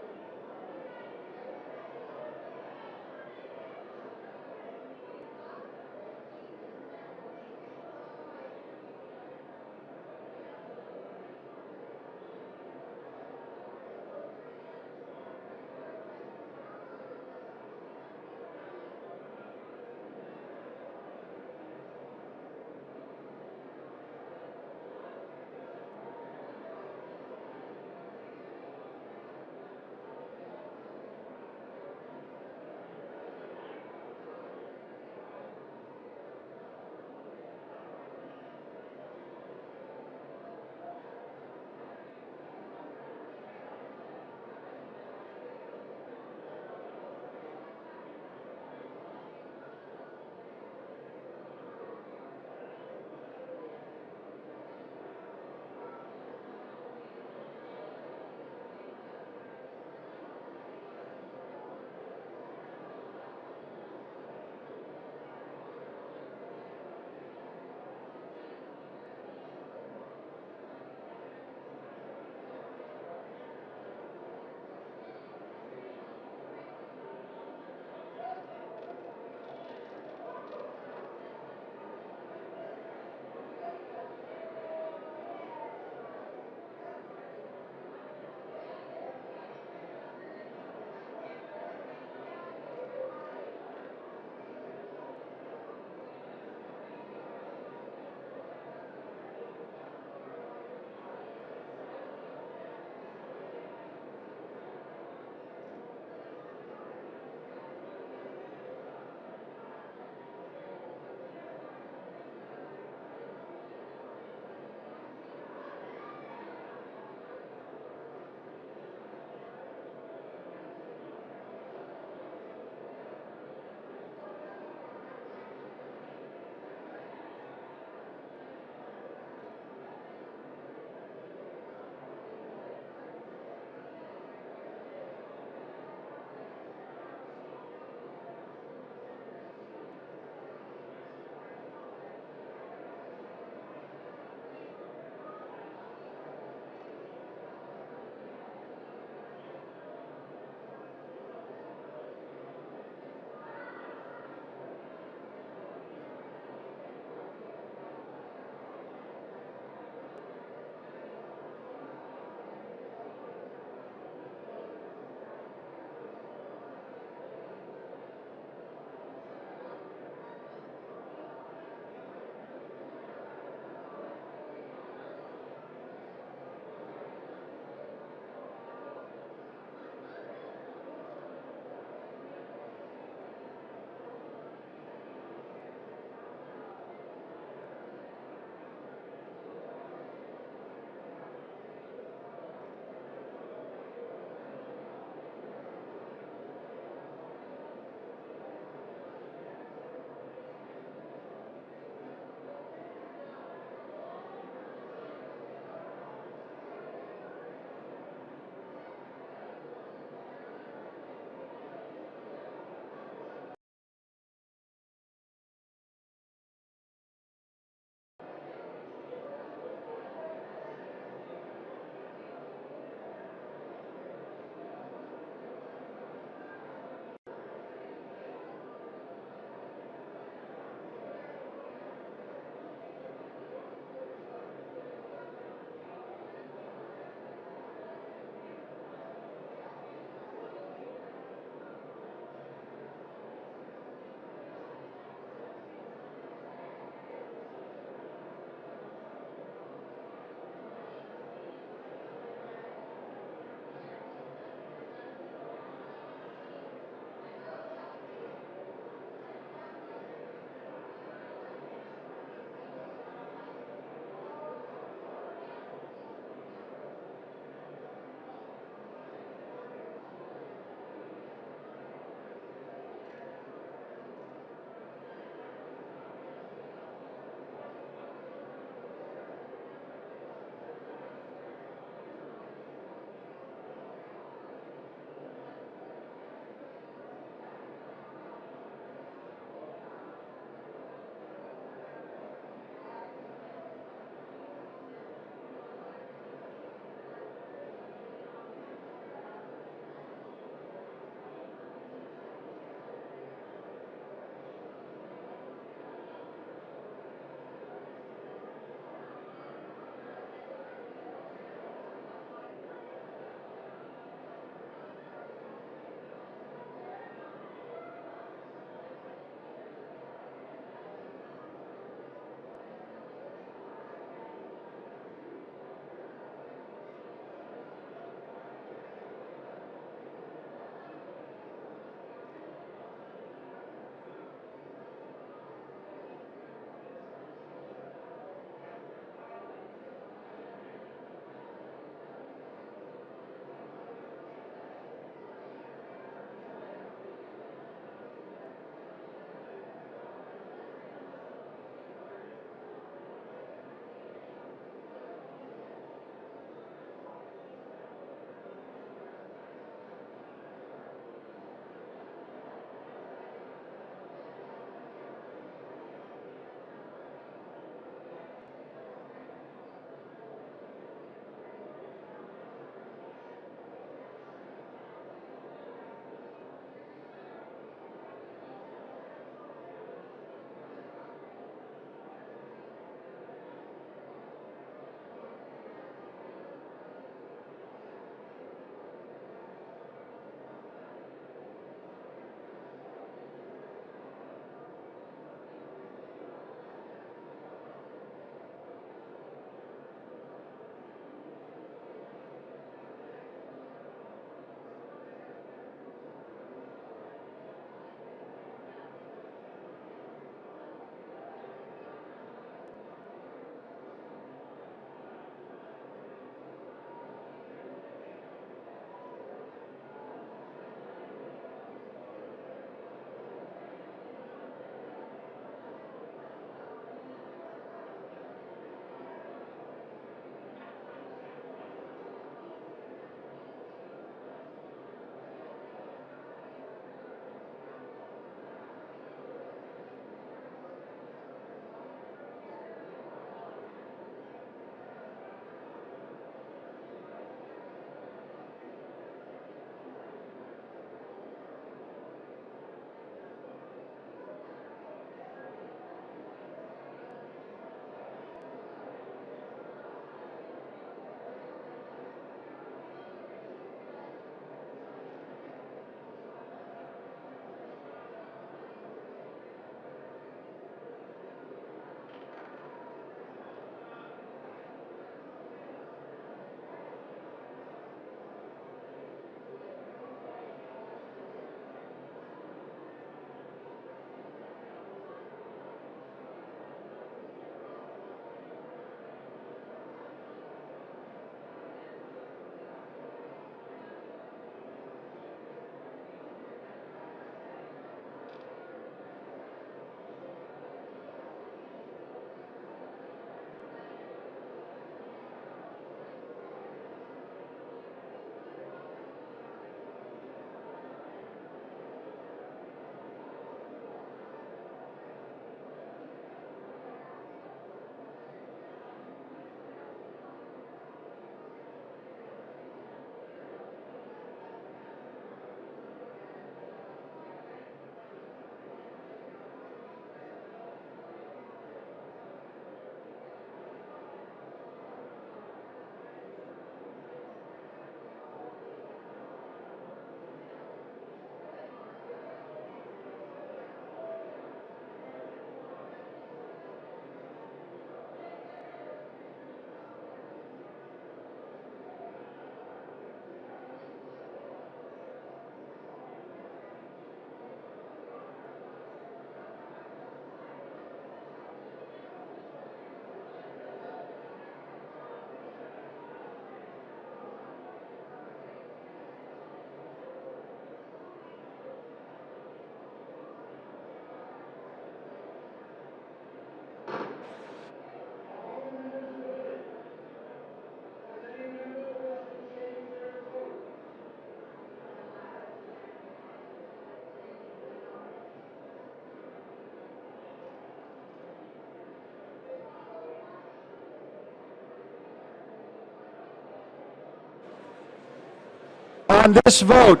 On this vote,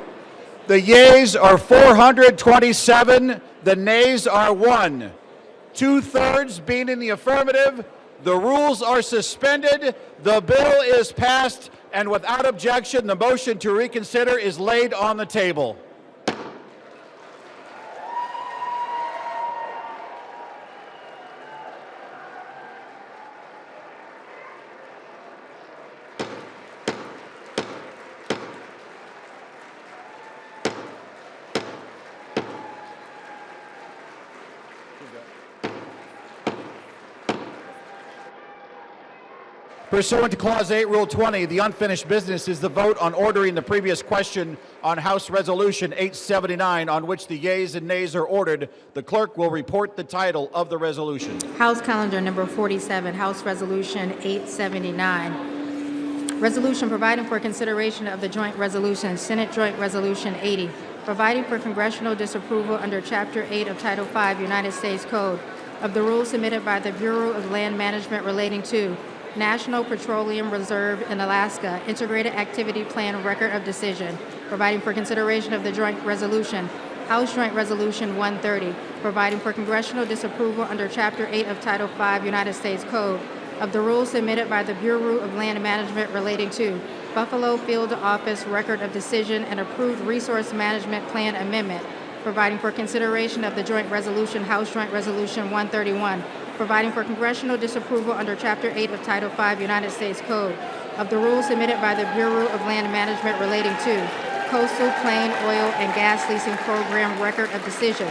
the yeas are 427, the nays are 1. 2/3 being in the affirmative, the rules are suspended, the bill is passed, and without objection, the motion to reconsider is laid on the table. Pursuant to Clause 8, Rule 20, the unfinished business is the vote on ordering the previous question on House Resolution 879, on which the yeas and nays are ordered. The clerk will report the title of the resolution. House Calendar Number 47, House Resolution 879. Resolution providing for consideration of the joint resolution, Senate Joint Resolution 80, providing for congressional disapproval under Chapter 8 of Title 5 United States Code of the rules submitted by the Bureau of Land Management relating to National Petroleum Reserve in Alaska, Integrated Activity Plan Record of Decision, providing for consideration of the joint resolution, House Joint Resolution 130, providing for congressional disapproval under Chapter 8 of Title 5 United States Code of the rules submitted by the Bureau of Land Management relating to Buffalo Field Office Record of Decision and approved Resource Management Plan Amendment, providing for consideration of the joint resolution, House Joint Resolution 131, providing for congressional disapproval under Chapter 8 of Title 5 United States Code of the rules submitted by the Bureau of Land Management relating to Coastal Plain Oil and Gas Leasing Program Record of Decision,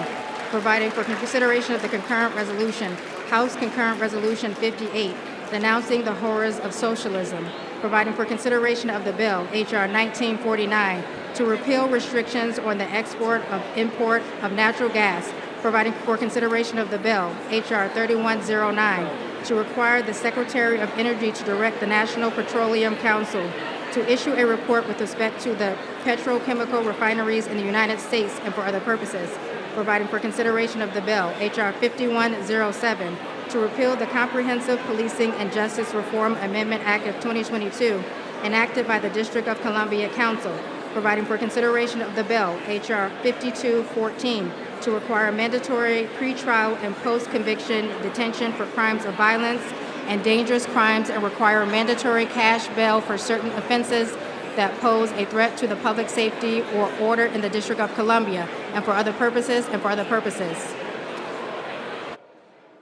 providing for consideration of the concurrent resolution, House Concurrent Resolution 58, denouncing the horrors of socialism, providing for consideration of the bill, H.R. 1949, to repeal restrictions on the export of import of natural gas, providing for consideration of the bill, H.R. 3109, to require the Secretary of Energy to direct the National Petroleum Council to issue a report with respect to the petrochemical refineries in the United States and for other purposes, providing for consideration of the bill, H.R. 5107, to repeal the Comprehensive Policing and Justice Reform Amendment Act of 2022, enacted by the District of Columbia Council, providing for consideration of the bill, H.R. 5214, to require mandatory pretrial and post-conviction detention for crimes of violence and dangerous crimes and require mandatory cash bail for certain offenses that pose a threat to the public safety or order in the District of Columbia, and for other purposes, and for other purposes.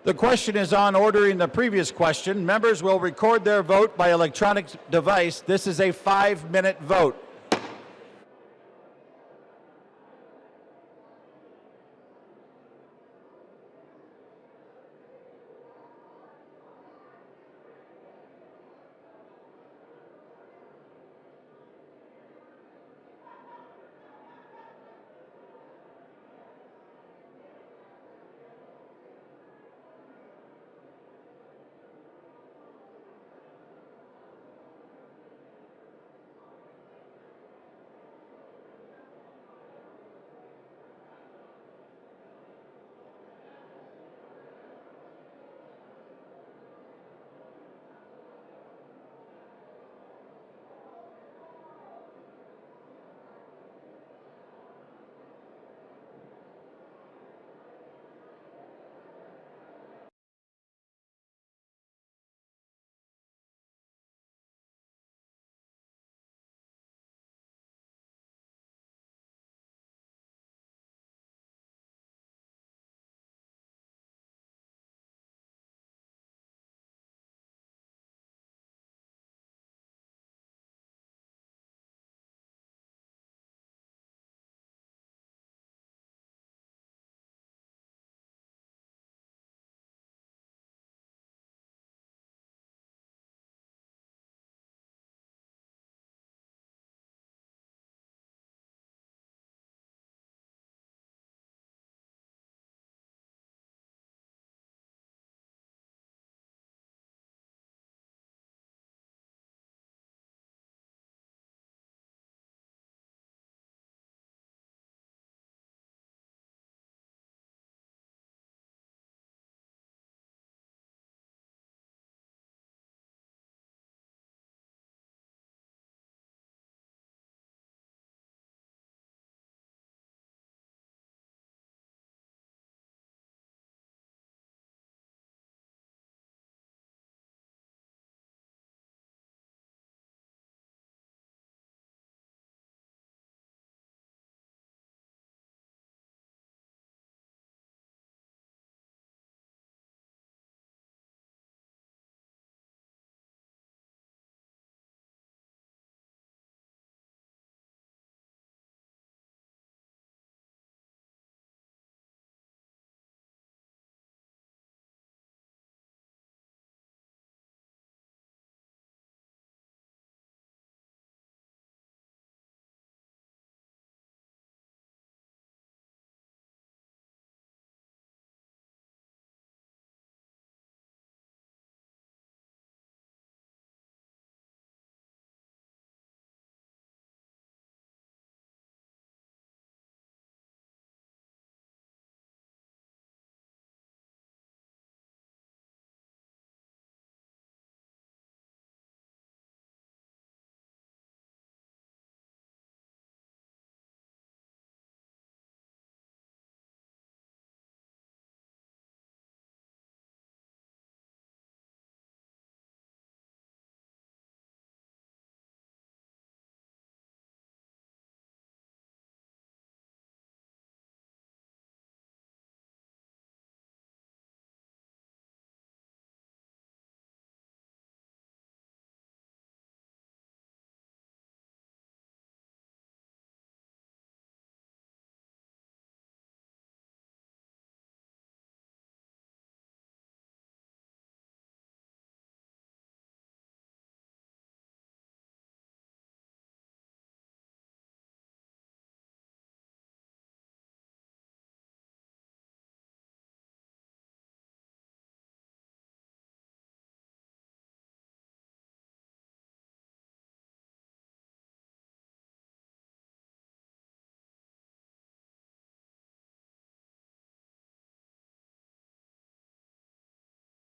The question is on ordering the previous question. Members will record their vote by electronic device. This is a 5-minute vote.